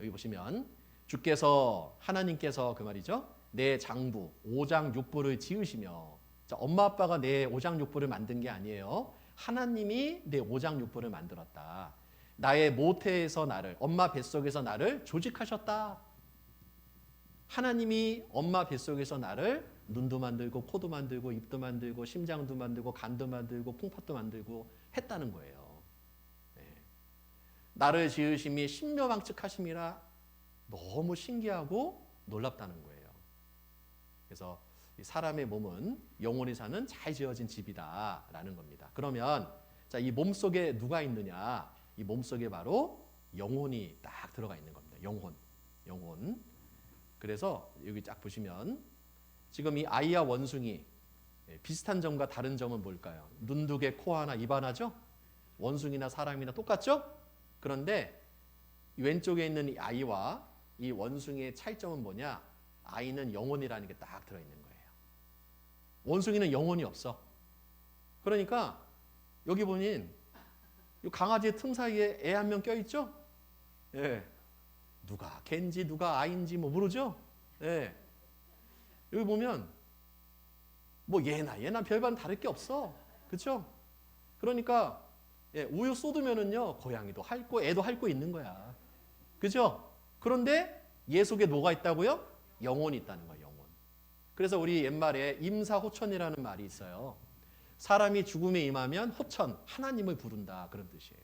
Speaker 1: 여기 보시면 주께서 하나님께서 그 말이죠. 내 장부 오장육부를 지으시며 자, 엄마 아빠가 내 오장육부를 만든 게 아니에요. 하나님이 내 오장육부를 만들었다. 나의 모태에서 나를 엄마 뱃속에서 나를 조직하셨다. 하나님이 엄마 뱃속에서 나를 눈도 만들고 코도 만들고 입도 만들고 심장도 만들고 간도 만들고 콩팥도 만들고 했다는 거예요. 네. 나를 지으심이 신묘망측하심이라 너무 신기하고 놀랍다는 거예요. 그래서 사람의 몸은 영원히 사는 잘 지어진 집이다라는 겁니다. 그러면 자, 이 몸 속에 누가 있느냐? 이 몸 속에 바로 영혼이 딱 들어가 있는 겁니다. 영혼. 그래서 여기 쫙 보시면 지금 이 아이와 원숭이 비슷한 점과 다른 점은 뭘까요? 눈 두 개, 코 하나, 입 하나죠? 원숭이나 사람이나 똑같죠? 그런데 왼쪽에 있는 이 아이와 이 원숭이의 차이점은 뭐냐? 아이는 영혼이라는 게 딱 들어있는 거예요. 원숭이는 영혼이 없어. 그러니까 여기 보니 이 강아지 틈 사이에 애 한 명 껴있죠? 예. 누가 걘지 누가 아인지 뭐 모르죠? 예. 여기 보면 뭐 얘나 별반 다를 게 없어. 그렇죠? 그러니까 예, 우유 쏟으면은요 고양이도 핥고 애도 핥고 있는 거야. 그죠? 그런데 얘 속에 뭐가 있다고요? 영혼이 있다는 거예요. 영혼. 그래서 우리 옛말에 임사호천이라는 말이 있어요. 사람이 죽음에 임하면 호천, 하나님을 부른다 그런 뜻이에요.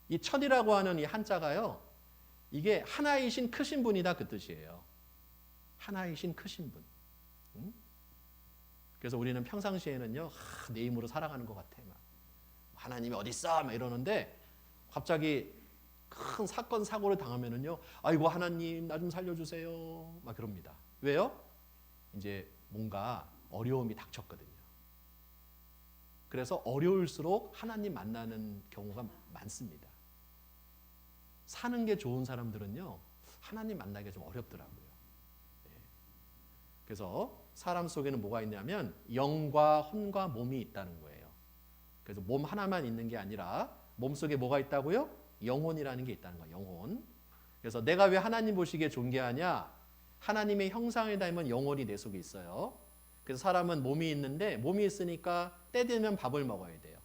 Speaker 1: 이 천이라고 하는 이 한자가요. 이게 하나이신 크신 분이다 그 뜻이에요. 하나이신 크신 분. 응? 그래서 우리는 평상시에는요. 내 힘으로 살아가는 것 같아. 막. 하나님이 어디 있어? 막 이러는데 갑자기 큰 사건 사고를 당하면은요. 아이고 하나님 나 좀 살려주세요. 막 그럽니다. 왜요? 이제 뭔가 어려움이 닥쳤거든요. 그래서 어려울수록 하나님 만나는 경우가 많습니다. 사는 게 좋은 사람들은요. 하나님 만나기가 좀 어렵더라고요. 네. 그래서 사람 속에는 뭐가 있냐면 영과 혼과 몸이 있다는 거예요. 그래서 몸 하나만 있는 게 아니라 몸 속에 뭐가 있다고요? 영혼이라는 게 있다는 거예요. 영혼. 그래서 내가 왜 하나님 보시기에 존귀하냐? 하나님의 형상을 닮은 영혼이 내 속에 있어요. 그래서 사람은 몸이 있는데 몸이 있으니까 때 되면 밥을 먹어야 돼요.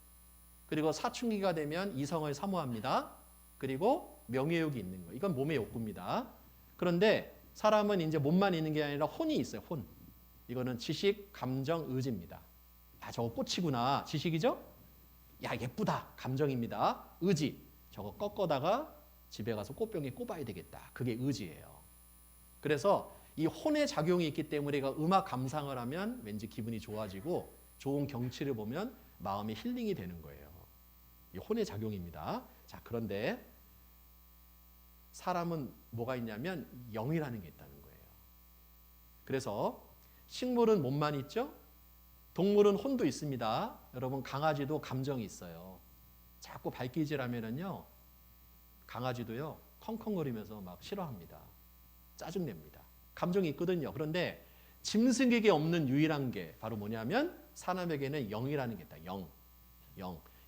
Speaker 1: 그리고 사춘기가 되면 이성을 사모합니다. 그리고 명예욕이 있는 거예요. 이건 몸의 욕구입니다. 그런데 사람은 이제 몸만 있는 게 아니라 혼이 있어요. 혼. 이거는 지식, 감정, 의지입니다. 야, 저거 꽃이구나. 지식이죠? 야, 예쁘다. 감정입니다. 의지. 저거 꺾어다가 집에 가서 꽃병에 꼽아야 되겠다. 그게 의지예요. 그래서 이 혼의 작용이 있기 때문에 음악 감상을 하면 왠지 기분이 좋아지고 좋은 경치를 보면 마음이 힐링이 되는 거예요. 이 혼의 작용입니다. 자, 그런데 사람은 뭐가 있냐면 영이라는 게 있다는 거예요. 그래서 식물은 몸만 있죠? 동물은 혼도 있습니다. 여러분 강아지도 감정이 있어요. 자꾸 발기질하면은요 강아지도요 컹컹거리면서 막 싫어합니다. 짜증냅니다. 감정이 있거든요. 그런데 짐승에게 없는 유일한 게 바로 뭐냐면 사람에게는 영이라는 게 있다. 영.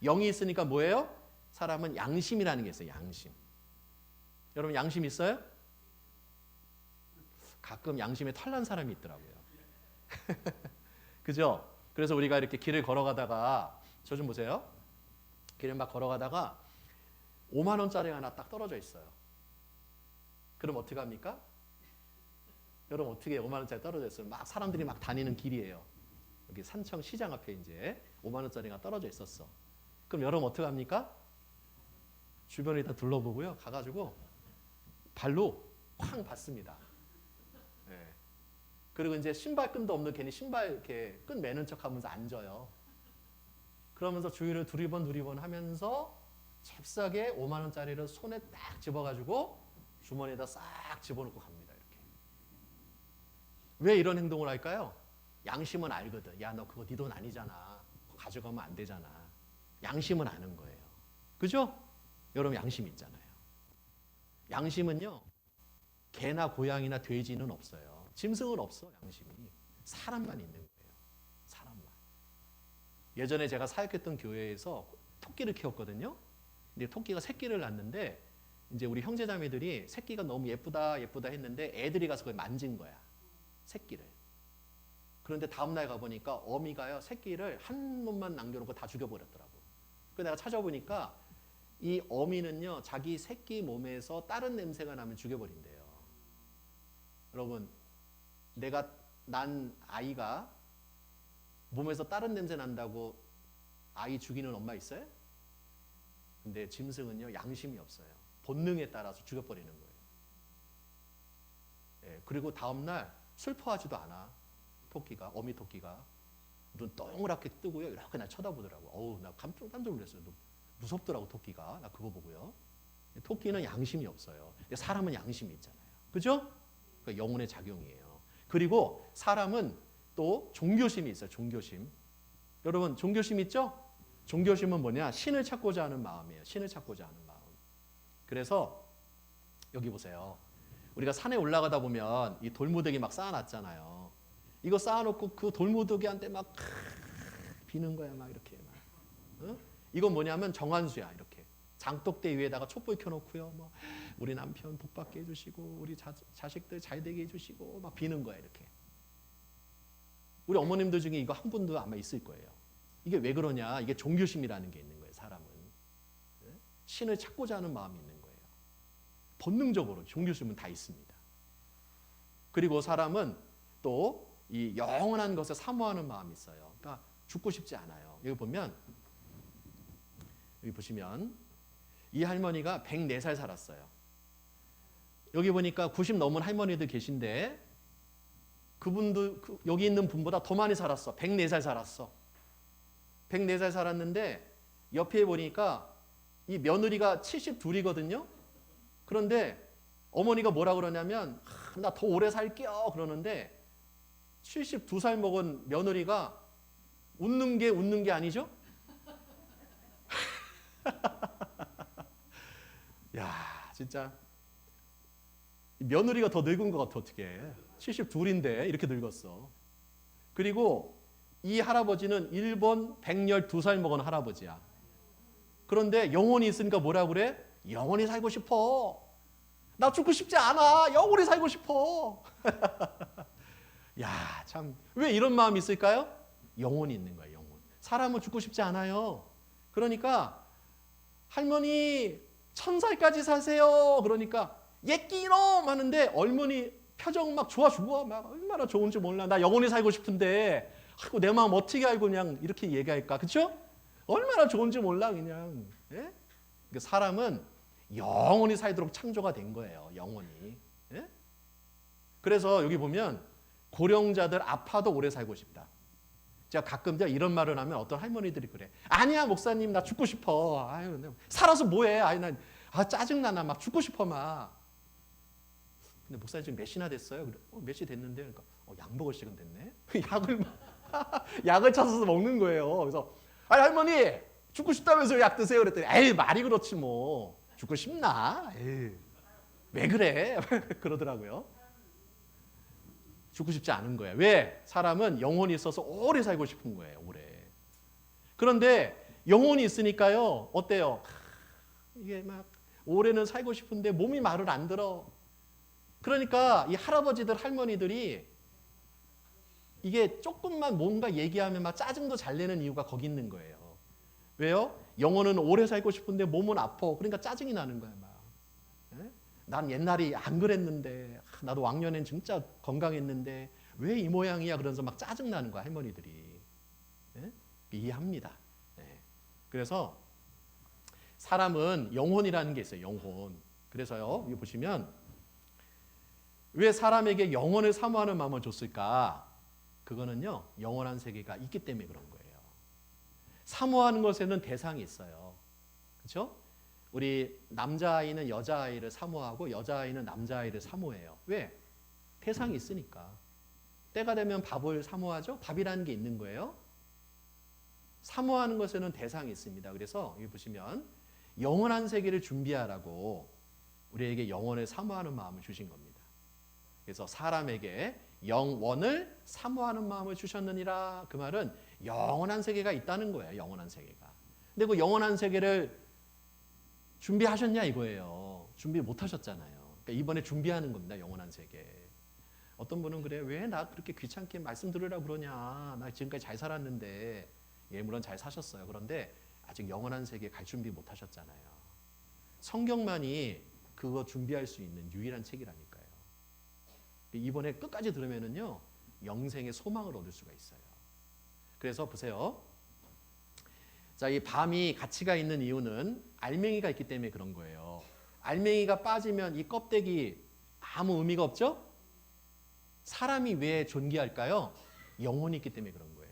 Speaker 1: 영이 있으니까 뭐예요? 사람은 양심이라는 게 있어요. 양심. 여러분 양심 있어요? 가끔 양심에 털난 사람이 있더라고요. 그죠? 그래서 우리가 이렇게 길을 걸어가다가 저 좀 보세요. 길을 막 걸어가다가 5만 원짜리 하나 딱 떨어져 있어요. 그럼 어떻게 합니까? 여러분 어떻게 5만 원짜리 떨어져 있어요? 막 사람들이 막 다니는 길이에요. 여기 산청 시장 앞에 이제 5만 원짜리가 떨어져 있었어. 그럼 여러분 어떻게 합니까? 주변에 다 둘러보고요. 가가지고 발로 쾅 받습니다. 네. 그리고 이제 신발끈도 없는 괜히 신발 이렇게 끈 매는 척하면서 앉아요. 그러면서 주위를 두리번 하면서 잽싸게 5만 원짜리를 손에 딱 집어가지고 주머니에다 싹 집어넣고 갑니다. 이렇게. 왜 이런 행동을 할까요? 양심은 알거든. 야, 너 그거 네 돈 아니잖아. 그거 가져가면 안 되잖아. 양심은 아는 거예요. 그죠? 여러분 양심 있잖아요. 양심은요. 개나 고양이나 돼지는 없어요. 짐승은 없어. 양심이. 사람만 있는 거예요. 사람만. 예전에 제가 사역했던 교회에서 토끼를 키웠거든요. 근데 토끼가 새끼를 낳는데 이제 우리 형제자매들이 새끼가 너무 예쁘다 했는데 애들이 가서 그걸 만진 거야. 새끼를. 그런데 다음날 가보니까 어미가요 새끼를 한 놈만 남겨놓고 다 죽여버렸더라고. 그래서 내가 찾아보니까 이 어미는요 자기 새끼 몸에서 다른 냄새가 나면 죽여버린대요. 여러분 내가 난 아이가 몸에서 다른 냄새 난다고 아이 죽이는 엄마 있어요? 근데 짐승은요 양심이 없어요. 본능에 따라서 죽여버리는 거예요. 예, 그리고 다음날 슬퍼하지도 않아. 토끼가, 어미 토끼가 눈 동그랗게 뜨고요 이렇게 날 쳐다보더라고. 어우 나 깜짝 놀랐어요. 무섭더라고 토끼가. 나 그거 보고요. 토끼는 양심이 없어요. 사람은 양심이 있잖아요. 그죠? 그러니까 영혼의 작용이에요. 그리고 사람은 또 종교심이 있어요. 종교심. 여러분 종교심 있죠? 종교심은 뭐냐? 신을 찾고자 하는 마음이에요. 신을 찾고자 하는 마음. 그래서 여기 보세요. 우리가 산에 올라가다 보면 이 돌무더기 막 쌓아놨잖아요. 이거 쌓아놓고 그 돌무더기한테 막 비는 거야. 막 이렇게. 막. 어? 이건 뭐냐면 정한수야. 이렇게. 장독대 위에다가 촛불 켜놓고요. 뭐 우리 남편 복 받게 해주시고 우리 자식들 잘 되게 해주시고 막 비는 거야. 이렇게. 우리 어머님들 중에 이거 한 분도 아마 있을 거예요. 이게 왜 그러냐? 이게 종교심이라는 게 있는 거예요. 사람은. 신을 찾고자 하는 마음이 있는 거예요. 본능적으로 종교심은 다 있습니다. 그리고 사람은 또 이 영원한 것을 사모하는 마음이 있어요. 그러니까 죽고 싶지 않아요. 여기 보시면 이 할머니가 104살 살았어요. 여기 보니까 90 넘은 할머니들 계신데 그분도 여기 있는 분보다 더 많이 살았어. 104살 살았어. 104살 살았는데 옆에 보니까 이 며느리가 72이거든요. 그런데 어머니가 뭐라 그러냐면 나 더 오래 살게요 그러는데 72살 먹은 며느리가 웃는 게 아니죠? 야 진짜 며느리가 더 늙은 것 같아. 어떻게 72인데 이렇게 늙었어. 그리고 이 할아버지는 일본 112살 먹은 할아버지야. 그런데 영혼이 있으니까 뭐라 그래? 영원히 살고 싶어. 나 죽고 싶지 않아. 영원히 살고 싶어. 야, 참. 왜 이런 마음이 있을까요? 영혼이 있는 거예요. 영혼. 사람은 죽고 싶지 않아요. 그러니까 할머니 1000살까지 사세요. 그러니까 예끼놈 하는데 얼머니 표정 막 좋아 죽어. 막 얼마나 좋은지 몰라. 나 영원히 살고 싶은데 아이고, 내 마음 어떻게 알고 그냥 이렇게 얘기할까? 그렇죠? 얼마나 좋은지 몰라 그냥. 예? 그러니까 사람은 영원히 살도록 창조가 된 거예요. 영원히. 예? 그래서 여기 보면 고령자들 아파도 오래 살고 싶다. 제가 가끔 이런 말을 하면 어떤 할머니들이 그래. 아니야 목사님 나 죽고 싶어. 아유 살아서 뭐해. 아유 난 짜증나나 막 죽고 싶어 막. 근데 목사님 지금 몇 시나 됐어요? 그래, 몇 시 됐는데 그러니까 약 먹을 시간 됐네. 약을 막 약을 찾아서 먹는 거예요. 그래서 아니 할머니 죽고 싶다면서 약 드세요 그랬더니 에이 말이 그렇지 뭐 죽고 싶나? 에이, 왜 그래? 그러더라고요. 죽고 싶지 않은 거예요. 왜? 사람은 영혼이 있어서 오래 살고 싶은 거예요. 오래. 그런데 영혼이 있으니까요. 어때요? 이게 막 올해는 살고 싶은데 몸이 말을 안 들어. 그러니까 이 할아버지들 할머니들이 이게 조금만 뭔가 얘기하면 막 짜증도 잘 내는 이유가 거기 있는 거예요. 왜요? 영혼은 오래 살고 싶은데 몸은 아파. 그러니까 짜증이 나는 거야 막. 예? 난 옛날이 안 그랬는데 나도 왕년엔 진짜 건강했는데 왜 이 모양이야 그러면서 막 짜증 나는 거야 할머니들이. 예? 이해합니다. 예. 그래서 사람은 영혼이라는 게 있어요. 영혼. 그래서요 여기 보시면 왜 사람에게 영혼을 사모하는 마음을 줬을까? 그거는요 영원한 세계가 있기 때문에 그런 거예요. 사모하는 것에는 대상이 있어요. 그렇죠? 우리 남자아이는 여자아이를 사모하고 여자아이는 남자아이를 사모해요. 왜? 대상이 있으니까. 때가 되면 밥을 사모하죠? 밥이라는 게 있는 거예요. 사모하는 것에는 대상이 있습니다. 그래서 여기 보시면 영원한 세계를 준비하라고 우리에게 영원을 사모하는 마음을 주신 겁니다. 그래서 사람에게 영원을 사모하는 마음을 주셨느니라. 그 말은 영원한 세계가 있다는 거예요. 영원한 세계가. 근데 그 영원한 세계를 준비하셨냐 이거예요. 준비 못 하셨잖아요. 그러니까 이번에 준비하는 겁니다. 영원한 세계. 어떤 분은 그래. 왜 나 그렇게 귀찮게 말씀 들으라고 그러냐. 나 지금까지 잘 살았는데. 예, 물론 잘 사셨어요. 그런데 아직 영원한 세계 갈 준비 못 하셨잖아요. 성경만이 그거 준비할 수 있는 유일한 책이라니까요. 이번에 끝까지 들으면은요, 영생의 소망을 얻을 수가 있어요. 그래서 보세요. 자, 이 밤이 가치가 있는 이유는 알맹이가 있기 때문에 그런 거예요. 알맹이가 빠지면 이 껍데기 아무 의미가 없죠? 사람이 왜 존귀할까요? 영혼이 있기 때문에 그런 거예요.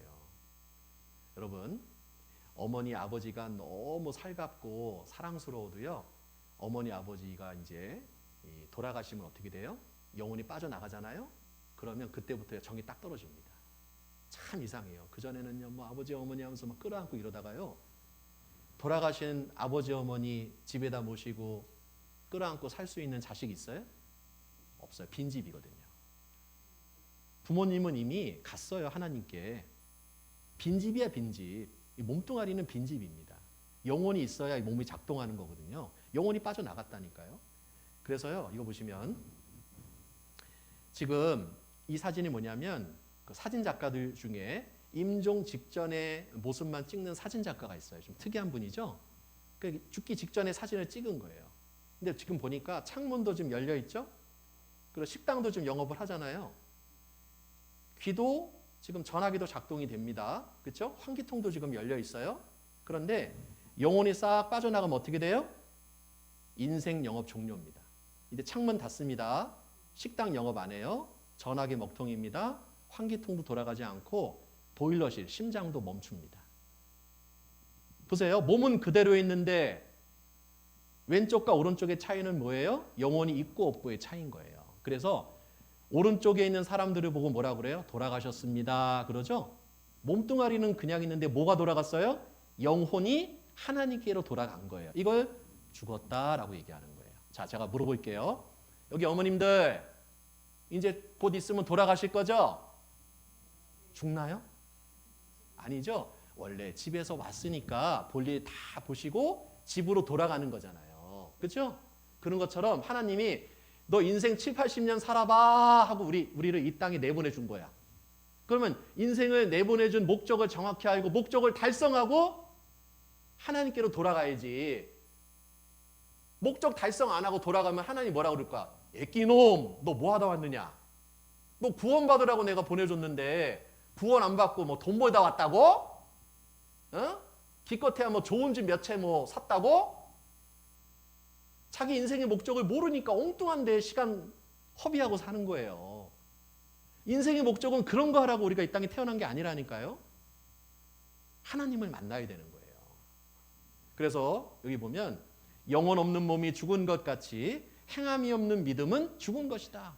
Speaker 1: 여러분, 어머니 아버지가 너무 살갑고 사랑스러워도요, 어머니 아버지가 이제 돌아가시면 어떻게 돼요? 영혼이 빠져나가잖아요. 그러면 그때부터 정이 딱 떨어집니다. 참 이상해요. 그전에는요, 뭐 아버지 어머니 하면서 막 끌어안고 이러다가요, 돌아가신 아버지 어머니 집에다 모시고 끌어안고 살 수 있는 자식 있어요? 없어요. 빈집이거든요. 부모님은 이미 갔어요. 하나님께. 빈집이야 빈집. 이 몸뚱아리는 빈집입니다. 영혼이 있어야 이 몸이 작동하는 거거든요. 영혼이 빠져나갔다니까요. 그래서요, 이거 보시면 지금 이 사진이 뭐냐면 그 사진 작가들 중에 임종 직전의 모습만 찍는 사진 작가가 있어요. 좀 특이한 분이죠. 그러니까 죽기 직전에 사진을 찍은 거예요. 근데 지금 보니까 창문도 지금 열려 있죠. 그리고 식당도 지금 영업을 하잖아요. 귀도 지금 전화기도 작동이 됩니다. 그렇죠? 환기통도 지금 열려 있어요. 그런데 영혼이 싹 빠져나가면 어떻게 돼요? 인생 영업 종료입니다. 이제 창문 닫습니다. 식당 영업 안 해요. 전화기 먹통입니다. 환기통도 돌아가지 않고 보일러실, 심장도 멈춥니다. 보세요. 몸은 그대로 있는데 왼쪽과 오른쪽의 차이는 뭐예요? 영혼이 있고 없고의 차이인 거예요. 그래서 오른쪽에 있는 사람들을 보고 뭐라 그래요? 돌아가셨습니다. 그러죠? 몸뚱아리는 그냥 있는데 뭐가 돌아갔어요? 영혼이 하나님께로 돌아간 거예요. 이걸 죽었다라고 얘기하는 거예요. 자, 제가 물어볼게요. 여기 어머님들 이제 곧 있으면 돌아가실 거죠? 죽나요? 아니죠. 원래 집에서 왔으니까 볼일 다 보시고 집으로 돌아가는 거잖아요. 그렇죠? 그런 것처럼 하나님이 너 인생 7, 80년 살아봐 하고 우리를 이 땅에 내보내준 거야. 그러면 인생을 내보내준 목적을 정확히 알고 목적을 달성하고 하나님께로 돌아가야지. 목적 달성 안 하고 돌아가면 하나님 뭐라고 그럴까? 애끼놈, 너 뭐 하다 왔느냐? 너 구원 받으라고 내가 보내줬는데 구원 안 받고 뭐 돈 벌다 왔다고? 어? 기껏해야 뭐 좋은 집 몇 채 뭐 샀다고? 자기 인생의 목적을 모르니까 엉뚱한데 시간 허비하고 사는 거예요. 인생의 목적은 그런 거 하라고 우리가 이 땅에 태어난 게 아니라니까요. 하나님을 만나야 되는 거예요. 그래서 여기 보면 영혼 없는 몸이 죽은 것 같이 행함이 없는 믿음은 죽은 것이다.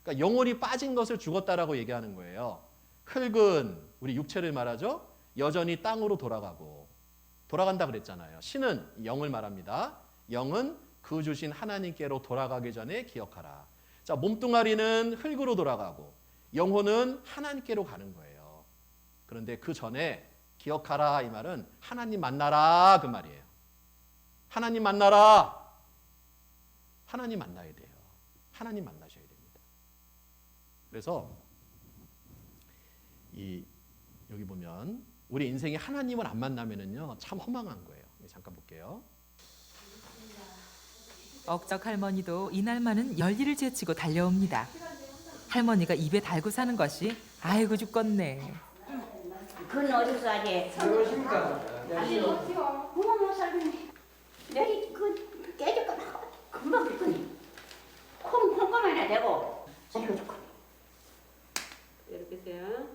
Speaker 1: 그러니까 영혼이 빠진 것을 죽었다라고 얘기하는 거예요. 흙은 우리 육체를 말하죠. 여전히 땅으로 돌아간다 그랬잖아요. 신은 영을 말합니다. 영은 그 주신 하나님께로 돌아가기 전에 기억하라. 자, 몸뚱아리는 흙으로 돌아가고 영혼은 하나님께로 가는 거예요. 그런데 그 전에 기억하라 이 말은 하나님 만나라 그 말이에요. 하나님 만나라. 하나님 만나야 돼요. 하나님 만나셔야 됩니다. 그래서 여기 보면 우리 인생에 하나님을 안 만나면은요 참 허망한 거예요. 잠깐 볼게요.
Speaker 4: 억적 할머니도 이날만은 열일을 제치고 달려옵니다. 할머니가 입에 달고 사는 것이 아이고 죽겠네.
Speaker 5: 그건 어디서 하지? 아니 어디요? 못 살겠네. 내리 그 깨졌거나 금방 죽겠네. 콩콩만 되고 아이고 죽겠네.
Speaker 6: 이렇게 해요.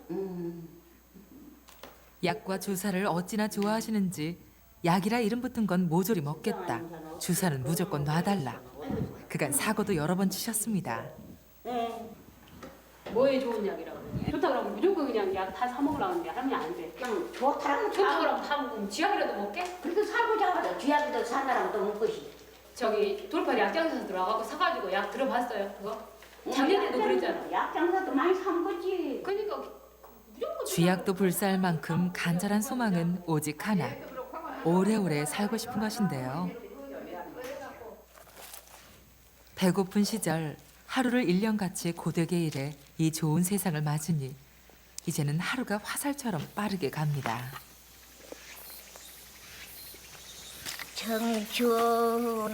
Speaker 4: 약과 주사를 어찌나 좋아하시는지 약이라 이름 붙은 건 모조리 먹겠다. 주사는 무조건 놔달라. 그간 사고도 여러 번 치셨습니다.
Speaker 6: 뭐에 좋은 약이라고? 좋다 그러면 무조건 그냥 약 다 사 먹으라고 하는데 할머니 안 돼.
Speaker 5: 그냥 좋다라고
Speaker 6: 좋다 그러면 다 먹으면 쥐약이라도 먹게?
Speaker 5: 그래도 살고 자가도 쥐약도 산다라고 또 먹고 싶.
Speaker 6: 저기 돌팔이 약장에서 들어가고 사가지고 약 들어봤어요 그거? 작년에도 그랬잖아.
Speaker 5: 약장사도 많이 산 거지.
Speaker 6: 그러니까 무조건
Speaker 4: 쥐약도 불사할 만큼 간절한 소망은 오직 하나. 오래오래 살고 싶은 것인데요. 배고픈 시절 하루를 1년같이 고되게 일해 이 좋은 세상을 맞으니 이제는 하루가 화살처럼 빠르게 갑니다.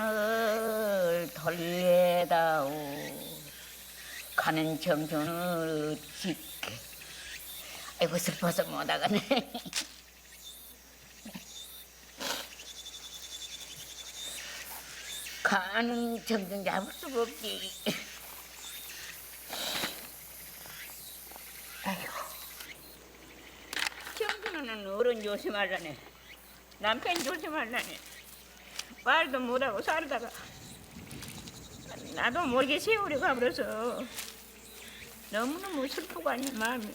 Speaker 5: 청춘을 돌려다오 가는 청춘을 짓게. 아이고 슬퍼서 못하겠네. 가는 청춘 잡을 수가 없지. 아이고 청춘은 어른 조심하려네. 남편 조심하려네. 말도 못하고 살다가 나도 모르게 세월이 가버려서 너무너무 슬프고 하니 마음이.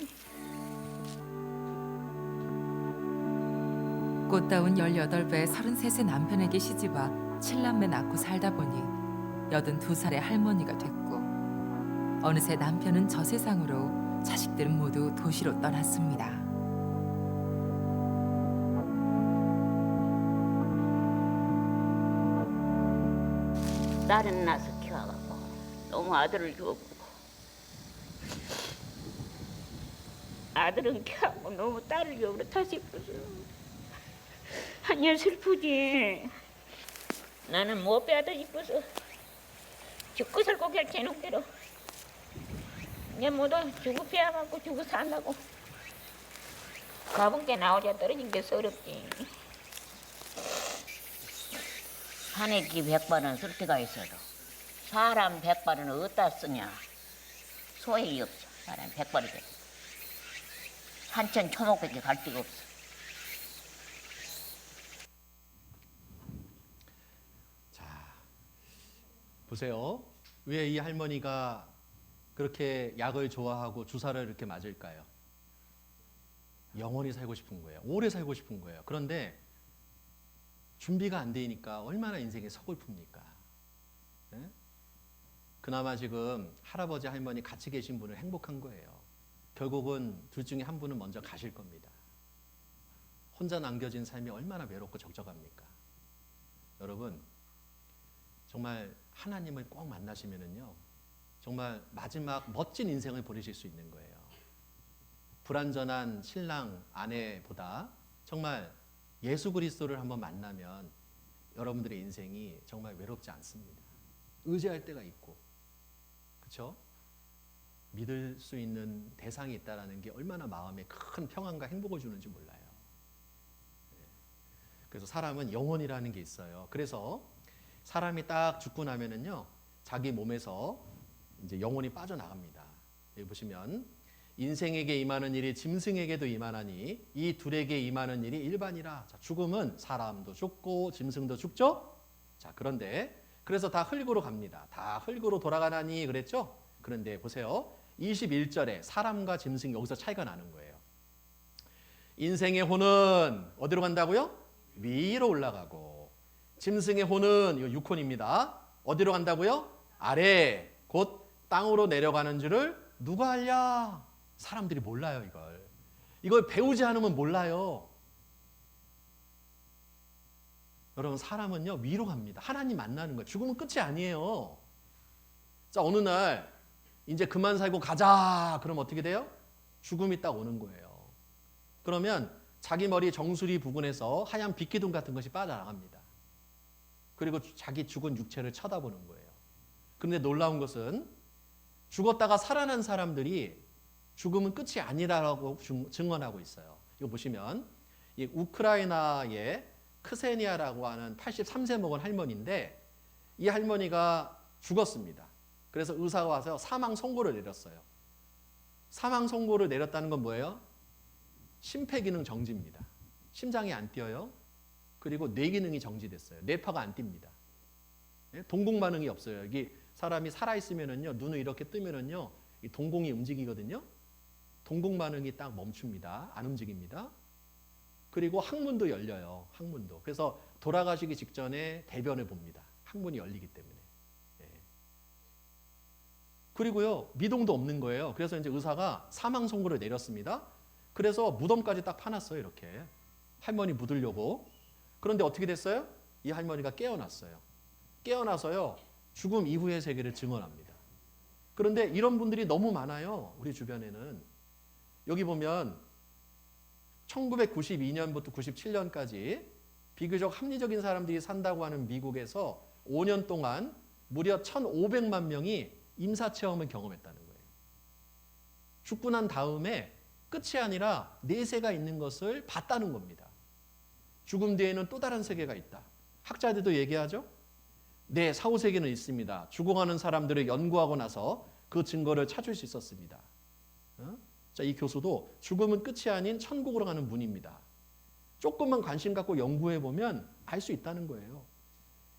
Speaker 4: 꽃다운 18배 33세 남편에게 시집와 7남매 낳고 살다 보니 82살의 할머니가 됐고 어느새 남편은 저 세상으로 자식들은 모두 도시로 떠났습니다.
Speaker 5: 딸은 낳아서 키워갖고 너무 아들을 주었고 아들은 키워갖고 너무 딸을 주어 그렇다 싶어서 아니야 슬프지. 나는 못 빼앗아 싶어서 죽고 살고 결정해놓은 대로 내 모두 죽고 빼앗아갖고 죽고 산다고. 가본 게 나오자 떨어진 게 서럽지. 한 해끼 100발은 쓸 때가 있어도 사람 100발은 어디다 쓰냐. 소용이 없어. 사람 100발이 돼. 한천 초목밖에 갈 데가 없어.
Speaker 1: 자, 보세요. 왜 이 할머니가 그렇게 약을 좋아하고 주사를 이렇게 맞을까요? 영원히 살고 싶은 거예요. 오래 살고 싶은 거예요. 그런데 준비가 안 되니까 얼마나 인생이 서글픕니까? 네? 그나마 지금 할아버지 할머니 같이 계신 분은 행복한 거예요. 결국은 둘 중에 한 분은 먼저 가실 겁니다. 혼자 남겨진 삶이 얼마나 외롭고 적적합니까? 여러분 정말 하나님을 꼭 만나시면은요 정말 마지막 멋진 인생을 보내실 수 있는 거예요. 불완전한 신랑 아내보다 정말 예수 그리스도를 한번 만나면 여러분들의 인생이 정말 외롭지 않습니다. 의지할 때가 있고, 그렇죠? 믿을 수 있는 대상이 있다라는 게 얼마나 마음에 큰 평안과 행복을 주는지 몰라요. 그래서 사람은 영혼이라는 게 있어요. 그래서 사람이 딱 죽고 나면은요, 자기 몸에서 이제 영혼이 빠져나갑니다. 여기 보시면 인생에게 임하는 일이 짐승에게도 임하나니 이 둘에게 임하는 일이 일반이라. 자, 죽음은 사람도 죽고 짐승도 죽죠. 자, 그런데 그래서 다 흙으로 갑니다. 다 흙으로 돌아가나니 그랬죠. 그런데 보세요. 21절에 사람과 짐승이 여기서 차이가 나는 거예요. 인생의 혼은 어디로 간다고요? 위로 올라가고, 짐승의 혼은 이거 6혼입니다. 어디로 간다고요? 아래, 곧 땅으로 내려가는 줄을 누가 알랴? 사람들이 몰라요, 이걸. 이걸 배우지 않으면 몰라요. 여러분, 사람은요, 위로 갑니다. 하나님 만나는 거예요. 죽으면 끝이 아니에요. 자, 어느 날 이제 그만 살고 가자. 그럼 어떻게 돼요? 죽음이 딱 오는 거예요. 그러면 자기 머리 정수리 부근에서 하얀 빗기둥 같은 것이 빠져나갑니다. 그리고 자기 죽은 육체를 쳐다보는 거예요. 그런데 놀라운 것은 죽었다가 살아난 사람들이 죽음은 끝이 아니라고 증언하고 있어요. 이거 보시면 이 우크라이나의 크세니아라고 하는 83세 먹은 할머니인데, 이 할머니가 죽었습니다. 그래서 의사가 와서 사망 선고를 내렸어요. 사망 선고를 내렸다는 건 뭐예요? 심폐기능 정지입니다. 심장이 안 뛰어요. 그리고 뇌기능이 정지됐어요. 뇌파가 안 뜁니다. 동공 반응이 없어요. 여기 사람이 살아있으면은요, 눈을 이렇게 뜨면은요, 이 동공이 움직이거든요. 동공 반응이 딱 멈춥니다. 안 움직입니다. 그리고 항문도 열려요. 항문도. 그래서 돌아가시기 직전에 대변을 봅니다. 항문이 열리기 때문에. 예. 그리고요, 미동도 없는 거예요. 그래서 이제 의사가 사망 선고를 내렸습니다. 그래서 무덤까지 딱 파놨어요. 이렇게 할머니 묻으려고. 그런데 어떻게 됐어요? 이 할머니가 깨어났어요. 깨어나서요, 죽음 이후의 세계를 증언합니다. 그런데 이런 분들이 너무 많아요. 우리 주변에는. 여기 보면 1992년부터 97년까지 비교적 합리적인 사람들이 산다고 하는 미국에서 5년 동안 무려 1,500만 명이 임사체험을 경험했다는 거예요. 죽고 난 다음에 끝이 아니라 내세가 있는 것을 봤다는 겁니다. 죽음 뒤에는 또 다른 세계가 있다. 학자들도 얘기하죠. 네, 사후세계는 있습니다. 죽어가는 사람들을 연구하고 나서 그 증거를 찾을 수 있었습니다. 자, 이 교수도 죽음은 끝이 아닌 천국으로 가는 문입니다. 조금만 관심 갖고 연구해 보면 알 수 있다는 거예요.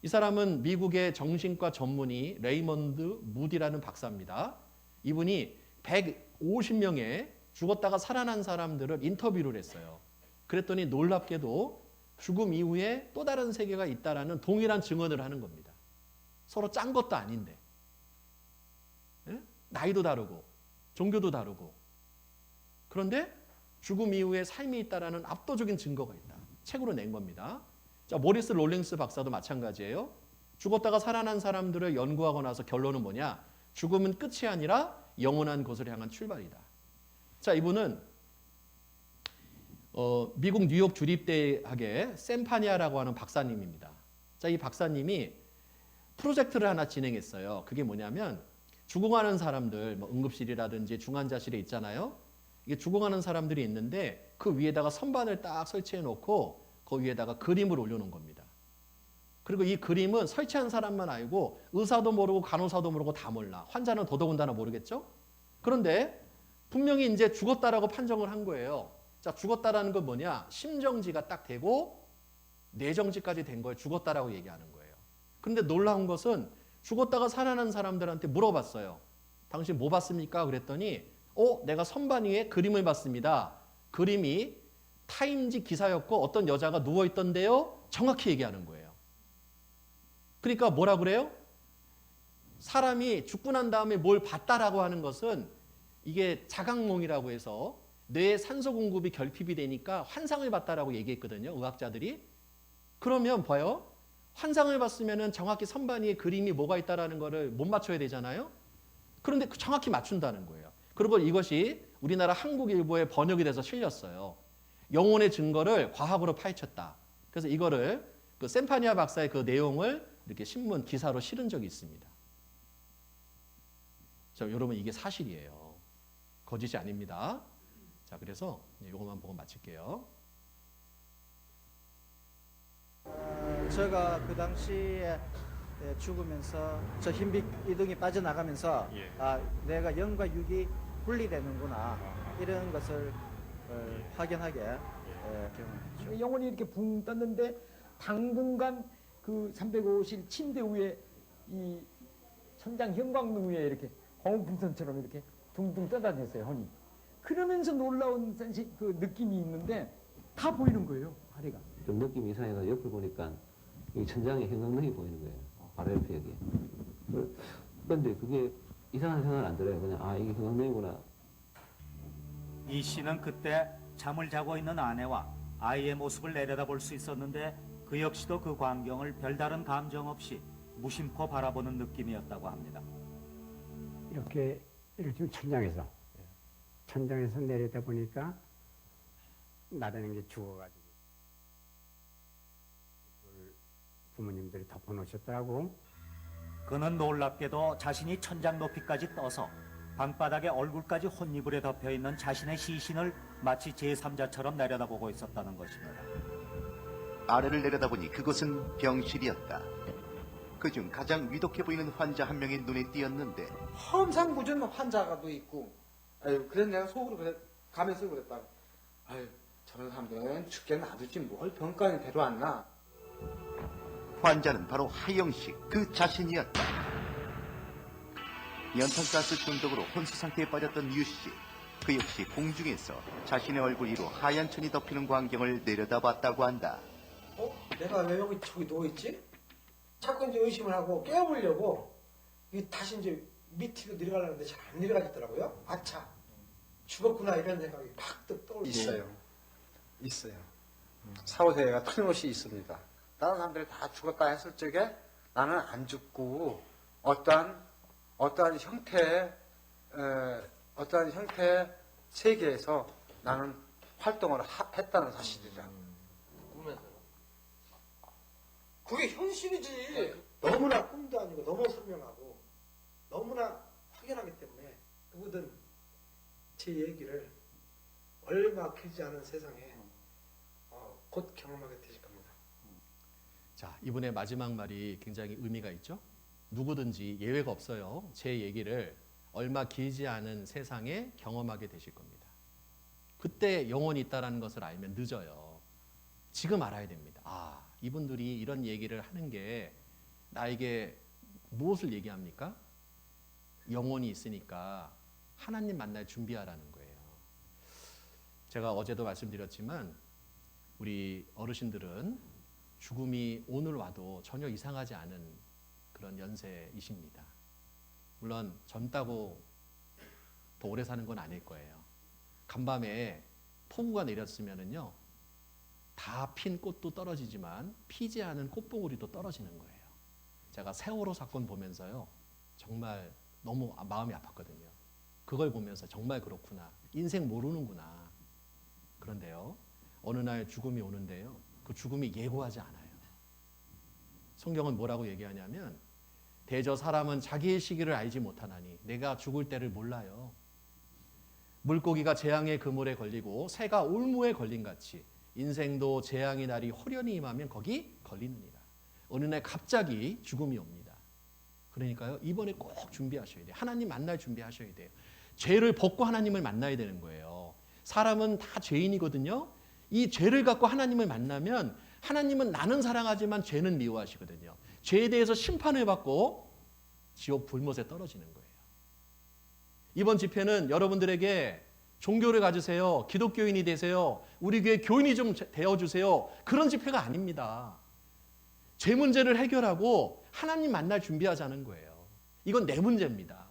Speaker 1: 이 사람은 미국의 정신과 전문의 레이먼드 무디라는 박사입니다. 이분이 150명의 죽었다가 살아난 사람들을 인터뷰를 했어요. 그랬더니 놀랍게도 죽음 이후에 또 다른 세계가 있다라는 동일한 증언을 하는 겁니다. 서로 짠 것도 아닌데. 예? 나이도 다르고 종교도 다르고. 그런데 죽음 이후에 삶이 있다라는 압도적인 증거가 있다. 책으로 낸 겁니다. 자, 모리스 롤링스 박사도 마찬가지예요. 죽었다가 살아난 사람들을 연구하고 나서 결론은 뭐냐? 죽음은 끝이 아니라 영원한 곳을 향한 출발이다. 자, 이분은 미국 뉴욕 주립대학의 샘파니아라고 하는 박사님입니다. 자, 이 박사님이 프로젝트를 하나 진행했어요. 그게 뭐냐면 죽어가는 사람들, 뭐 응급실이라든지 중환자실에 있잖아요. 이게 죽어가는 사람들이 있는데 그 위에다가 선반을 딱 설치해 놓고 그 위에다가 그림을 올려놓은 겁니다. 그리고 이 그림은 설치한 사람만 알고 의사도 모르고 간호사도 모르고 다 몰라. 환자는 더더군다나 모르겠죠? 그런데 분명히 이제 죽었다라고 판정을 한 거예요. 자, 죽었다라는 건 뭐냐? 심정지가 딱 되고 뇌정지까지 된 걸 죽었다라고 얘기하는 거예요. 그런데 놀라운 것은 죽었다가 살아난 사람들한테 물어봤어요. 당신 뭐 봤습니까? 그랬더니 내가 선반 위에 그림을 봤습니다. 그림이 타임지 기사였고 어떤 여자가 누워있던데요? 정확히 얘기하는 거예요. 그러니까 뭐라 그래요? 사람이 죽고 난 다음에 뭘 봤다라고 하는 것은 이게 자각몽이라고 해서 뇌에 산소 공급이 결핍이 되니까 환상을 봤다라고 얘기했거든요. 의학자들이. 그러면 봐요. 환상을 봤으면 정확히 선반 위에 그림이 뭐가 있다라는 거를 못 맞춰야 되잖아요. 그런데 정확히 맞춘다는 거예요. 그리고 이것이 우리나라 한국일보에 번역이 돼서 실렸어요. 영혼의 증거를 과학으로 파헤쳤다. 그래서 이거를 그 샘파니아 박사의 그 내용을 이렇게 신문 기사로 실은 적이 있습니다. 자, 여러분 이게 사실이에요. 거짓이 아닙니다. 자, 그래서 이것만 보고 마칠게요.
Speaker 7: 제가 그 당시에 죽으면서 저 흰빛 이등이 빠져나가면서 내가 영과 육이 분리되는구나 이런 것을 확연하게 경험했죠.
Speaker 8: 영혼이 이렇게 붕 떴는데 당분간 그 305실 침대 위에 이 천장 형광등 위에 이렇게 공풍선처럼 이렇게 둥둥 떠다녔어요, 혼이. 그러면서 놀라운 그 느낌이 있는데 다 보이는 거예요, 아래가.
Speaker 9: 좀 느낌이 이상해서 옆을 보니까 여기 천장에 형광등이 보이는 거예요. 바로 옆에 여기. 그런데 그게 이상한 생각은 안 들어요. 그냥 아 이게 형광등이구나.
Speaker 2: 이 씨는 그때 잠을 자고 있는 아내와 아이의 모습을 내려다볼 수 있었는데 그 역시도 그 광경을 별다른 감정 없이 무심코 바라보는 느낌이었다고 합니다.
Speaker 10: 이렇게 천장에서 내려다 보니까 나라는 게 죽어가지고 부모님들이 덮어놓으셨더라고.
Speaker 2: 그는 놀랍게도 자신이 천장 높이까지 떠서 방바닥에 얼굴까지 혼이불에 덮여있는 자신의 시신을 마치 제3자처럼 내려다보고 있었다는 것입니다.
Speaker 11: 아래를 내려다보니 그곳은 병실이었다. 그중 가장 위독해 보이는 환자 한 명이 눈에 띄었는데
Speaker 12: 험상궂은 환자가도 있고, 아유, 그래서 내가 속으로 가면서 그랬다. 아유, 저런 사람들은 죽게 놔두지 뭘 병까지 데려왔나.
Speaker 11: 환자는 바로 하영식 그 자신이었다. 연탄가스 중독으로 혼수 상태에 빠졌던 유씨. 그 역시 공중에서 자신의 얼굴 위로 하얀 천이 덮이는 광경을 내려다봤다고 한다.
Speaker 12: 내가 왜 여기 저기 누워있지? 자꾸 이제 의심을 하고 깨워보려고 다시 이제 밑으로 내려가려는데 잘 안 내려가지더라고요. 아차, 죽었구나 이런 생각이 팍 떠올려. 있어요. 사후세계가 틀림없이 있습니다. 다른 사람들이 다 죽었다 했을 적에 나는 안 죽고 어떠한 형태의 세계에서 나는 활동을 했다는 사실이다. 꿈에서요? 그게 현실이지. 너무나 꿈도 아니고 너무 선명하고 너무나 확연하기 때문에 누구든 제 얘기를 얼마 길지 않은 세상에 곧 경험하게 되실 겁니다.
Speaker 1: 자, 이분의 마지막 말이 굉장히 의미가 있죠. 누구든지 예외가 없어요. 제 얘기를 얼마 길지 않은 세상에 경험하게 되실 겁니다. 그때 영혼이 있다는 것을 알면 늦어요. 지금 알아야 됩니다. 아, 이분들이 이런 얘기를 하는 게 나에게 무엇을 얘기합니까? 영혼이 있으니까 하나님 만날 준비하라는 거예요. 제가 어제도 말씀드렸지만 우리 어르신들은 죽음이 오늘 와도 전혀 이상하지 않은 그런 연세이십니다. 물론 젊다고 더 오래 사는 건 아닐 거예요. 간밤에 폭우가 내렸으면은요, 다 핀 꽃도 떨어지지만 피지 않은 꽃봉오리도 떨어지는 거예요. 제가 세월호 사건 보면서요, 정말 너무 마음이 아팠거든요. 그걸 보면서 정말 그렇구나. 인생 모르는구나. 그런데요, 어느 날 죽음이 오는데요, 그 죽음이 예고하지 않아요. 성경은 뭐라고 얘기하냐면 대저 사람은 자기의 시기를 알지 못하나니 내가 죽을 때를 몰라요. 물고기가 재앙의 그물에 걸리고 새가 올무에 걸린 같이 인생도 재앙의 날이 호련히 임하면 거기 걸리느니라. 어느 날 갑자기 죽음이 옵니다. 그러니까요, 이번에 꼭 준비하셔야 돼요. 하나님 만날 준비하셔야 돼요. 죄를 벗고 하나님을 만나야 되는 거예요. 사람은 다 죄인이거든요. 이 죄를 갖고 하나님을 만나면 하나님은 나는 사랑하지만 죄는 미워하시거든요. 죄에 대해서 심판을 받고 지옥 불못에 떨어지는 거예요. 이번 집회는 여러분들에게 종교를 가지세요. 기독교인이 되세요. 우리 교회 교인이 좀 되어주세요. 그런 집회가 아닙니다. 죄 문제를 해결하고 하나님 만날 준비하자는 거예요. 이건 내 문제입니다.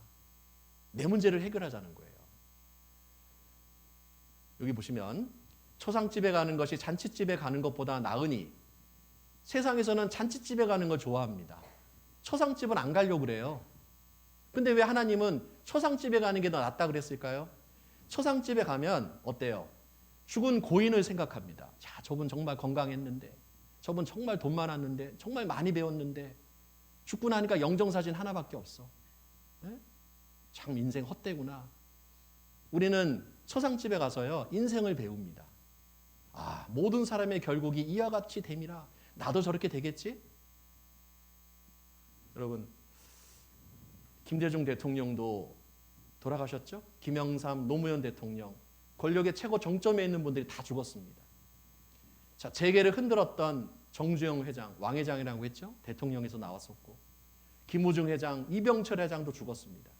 Speaker 1: 내 문제를 해결하자는 거예요. 여기 보시면 초상집에 가는 것이 잔치집에 가는 것보다 나으니 세상에서는 잔치집에 가는 걸 좋아합니다. 초상집은 안 가려고 그래요. 근데 왜 하나님은 초상집에 가는 게 더 낫다 그랬을까요? 초상집에 가면 어때요? 죽은 고인을 생각합니다. 자, 저분 정말 건강했는데, 저분 정말 돈 많았는데, 정말 많이 배웠는데 죽고 나니까 영정사진 하나밖에 없어. 네? 참 인생 헛되구나. 우리는 초상집에 가서요, 인생을 배웁니다. 아, 모든 사람의 결국이 이와 같이 됨이라 나도 저렇게 되겠지? 여러분, 김대중 대통령도 돌아가셨죠? 김영삼, 노무현 대통령, 권력의 최고 정점에 있는 분들이 다 죽었습니다. 자, 재계를 흔들었던 정주영 회장, 왕 회장이라고 했죠? 대통령에서 나왔었고, 김우중 회장, 이병철 회장도 죽었습니다.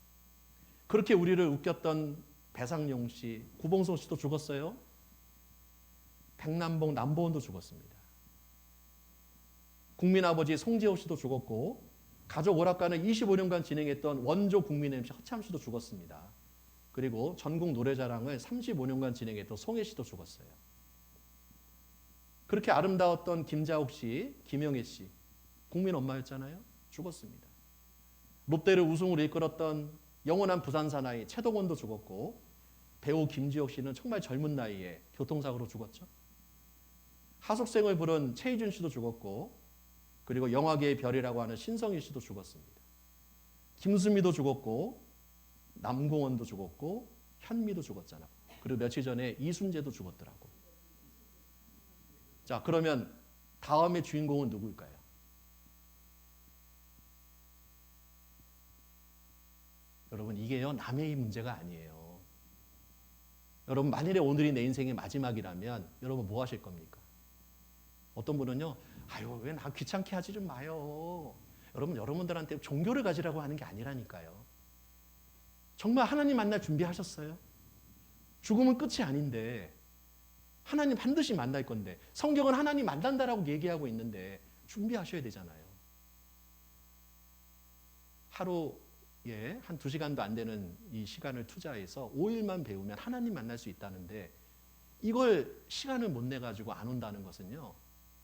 Speaker 1: 그렇게 우리를 웃겼던 배상용 씨, 구봉성 씨도 죽었어요. 백남봉, 남보원도 죽었습니다. 국민아버지 송재호 씨도 죽었고 가족 오락관을 25년간 진행했던 원조 국민 MC 허참 씨도 죽었습니다. 그리고 전국 노래자랑을 35년간 진행했던 송혜 씨도 죽었어요. 그렇게 아름다웠던 김자옥 씨, 김영애 씨, 국민 엄마였잖아요. 죽었습니다. 롯데를 우승으로 이끌었던 영원한 부산 사나이 최동원도 죽었고 배우 김지혁 씨는 정말 젊은 나이에 교통사고로 죽었죠. 하숙생을 부른 최희준 씨도 죽었고 그리고 영화계의 별이라고 하는 신성일 씨도 죽었습니다. 김수미도 죽었고 남궁원도 죽었고 현미도 죽었잖아. 그리고 며칠 전에 이순재도 죽었더라고. 자, 그러면 다음의 주인공은 누구일까요? 여러분, 이게요 남의 문제가 아니에요. 여러분, 만일에 오늘이 내 인생의 마지막이라면 여러분 뭐 하실 겁니까? 어떤 분은요, 아유 왜 나 귀찮게 하지 좀 마요. 여러분, 여러분들한테 종교를 가지라고 하는 게 아니라니까요. 정말 하나님 만날 준비하셨어요? 죽음은 끝이 아닌데 하나님 반드시 만날 건데 성경은 하나님 만난다라고 얘기하고 있는데 준비하셔야 되잖아요. 하루에 한 2시간도 안 되는 이 시간을 투자해서 5일만 배우면 하나님 만날 수 있다는데 이걸 시간을 못 내가지고 안 온다는 것은요,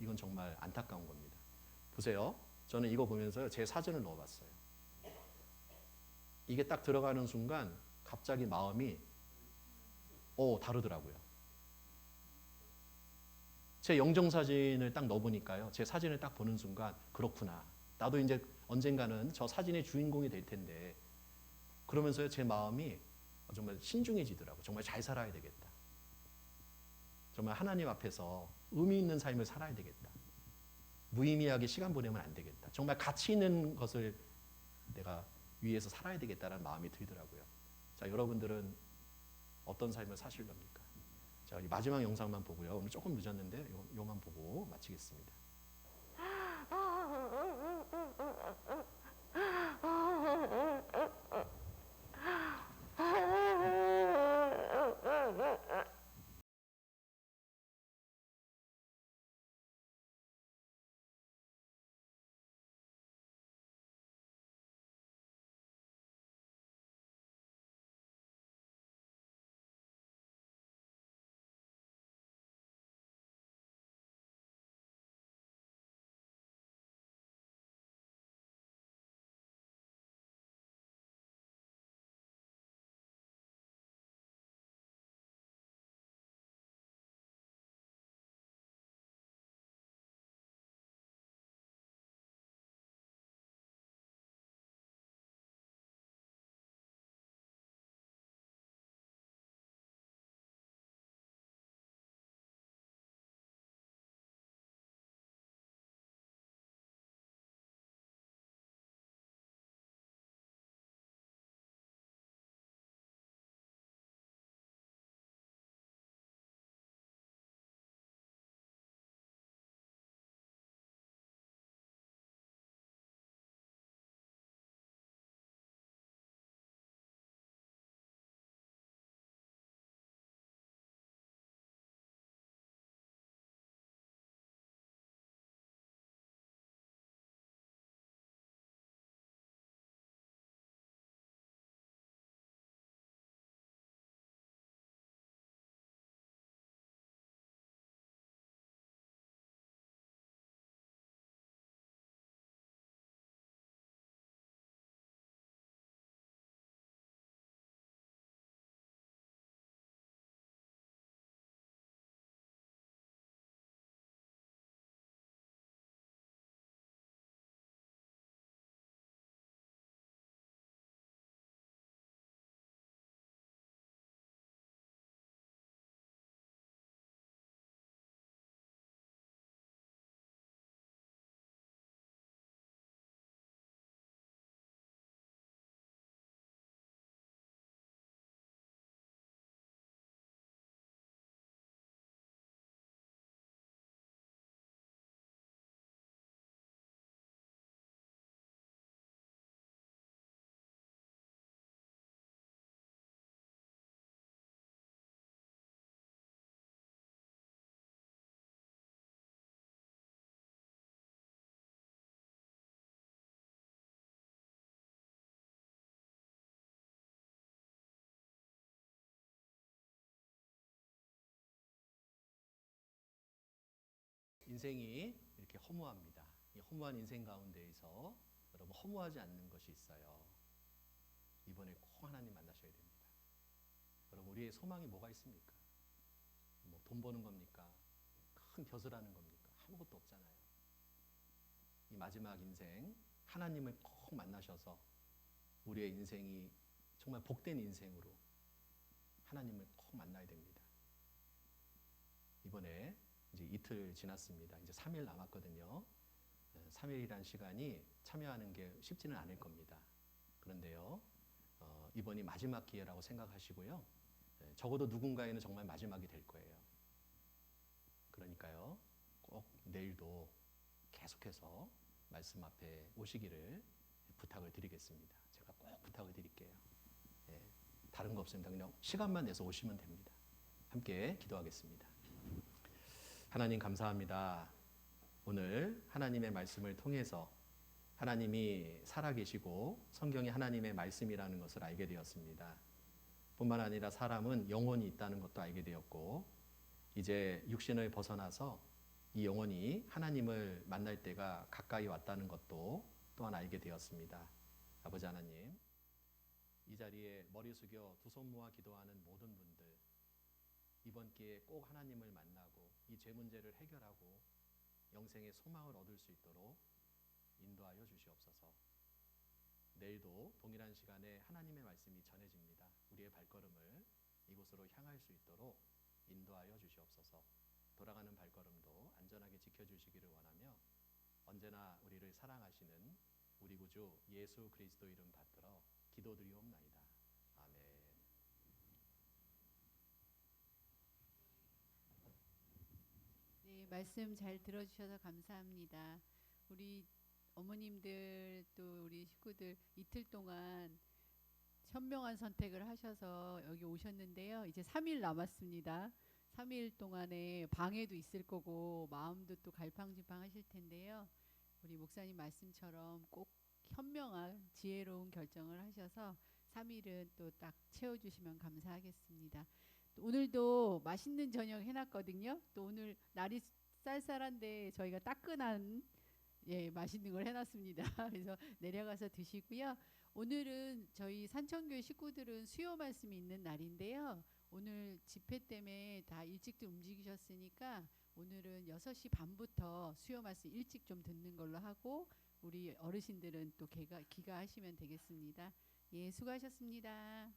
Speaker 1: 이건 정말 안타까운 겁니다. 보세요. 저는 이거 보면서 제 사진을 넣어봤어요. 이게 딱 들어가는 순간 갑자기 마음이 다르더라고요. 제 영정사진을 딱 넣어보니까요. 제 사진을 딱 보는 순간 그렇구나. 나도 이제 언젠가는 저 사진의 주인공이 될 텐데 그러면서요 제 마음이 정말 신중해지더라고요. 정말 잘 살아야 되겠다. 정말 하나님 앞에서 의미 있는 삶을 살아야 되겠다. 무의미하게 시간 보내면 안 되겠다. 정말 가치 있는 것을 내가 위해서 살아야 되겠다는 마음이 들더라고요. 자, 여러분들은 어떤 삶을 사실랍니까? 자, 이 마지막 영상만 보고요. 오늘 조금 늦었는데 요만 보고 마치겠습니다. 인생이 이렇게 허무합니다. 이 허무한 인생 가운데에서 여러분 허무하지 않는 것이 있어요. 이번에 꼭 하나님 만나셔야 됩니다. 여러분 우리의 소망이 뭐가 있습니까? 뭐 돈 버는 겁니까? 큰 벼슬 하는 겁니까? 아무것도 없잖아요. 이 마지막 인생 하나님을 꼭 만나셔서 우리의 인생이 정말 복된 인생으로 하나님을 꼭 만나야 됩니다. 이번에 이제 이틀 지났습니다. 이제 3일 남았거든요. 3일이란 시간이 참여하는 게 쉽지는 않을 겁니다. 그런데요, 이번이 마지막 기회라고 생각하시고요. 적어도 누군가에는 정말 마지막이 될 거예요. 그러니까요, 꼭 내일도 계속해서 말씀 앞에 오시기를 부탁을 드리겠습니다. 제가 꼭 부탁을 드릴게요. 다른 거 없습니다. 그냥 시간만 내서 오시면 됩니다. 함께 기도하겠습니다. 하나님 감사합니다. 오늘 하나님의 말씀을 통해서 하나님이 살아계시고 성경이 하나님의 말씀이라는 것을 알게 되었습니다. 뿐만 아니라 사람은 영혼이 있다는 것도 알게 되었고 이제 육신을 벗어나서 이 영혼이 하나님을 만날 때가 가까이 왔다는 것도 또한 알게 되었습니다. 아버지 하나님, 이 자리에 머리 숙여 두 손 모아 기도하는 모든 분들, 이번 기회에 꼭 하나님을 만나고 이 죄 문제를 해결하고 영생의 소망을 얻을 수 있도록 인도하여 주시옵소서. 내일도 동일한 시간에 하나님의 말씀이 전해집니다. 우리의 발걸음을 이곳으로 향할 수 있도록 인도하여 주시옵소서. 돌아가는 발걸음도 안전하게 지켜주시기를 원하며 언제나 우리를 사랑하시는 우리 구주 예수 그리스도 이름 받들어 기도드리옵나이다. 아멘.
Speaker 13: 네, 말씀 잘 들어주셔서 감사합니다. 우리 어머님들 또 우리 식구들 이틀 동안 현명한 선택을 하셔서 여기 오셨는데요. 이제 3일 남았습니다. 3일 동안에 방해도 있을 거고 마음도 또 갈팡질팡 하실 텐데요. 우리 목사님 말씀처럼 꼭 현명한 지혜로운 결정을 하셔서 3일은 또 딱 채워주시면 감사하겠습니다. 또 오늘도 맛있는 저녁 해놨거든요. 또 오늘 날이 쌀쌀한데 저희가 따끈한 맛있는 걸 해놨습니다. 그래서 내려가서 드시고요. 오늘은 저희 산천교회 식구들은 수요 말씀이 있는 날인데요. 오늘 집회 때문에 다 일찍 움직이셨으니까 오늘은 6시 반부터 수요 말씀 일찍 좀 듣는 걸로 하고 우리 어르신들은 또 귀가하시면 되겠습니다. 예, 수고하셨습니다.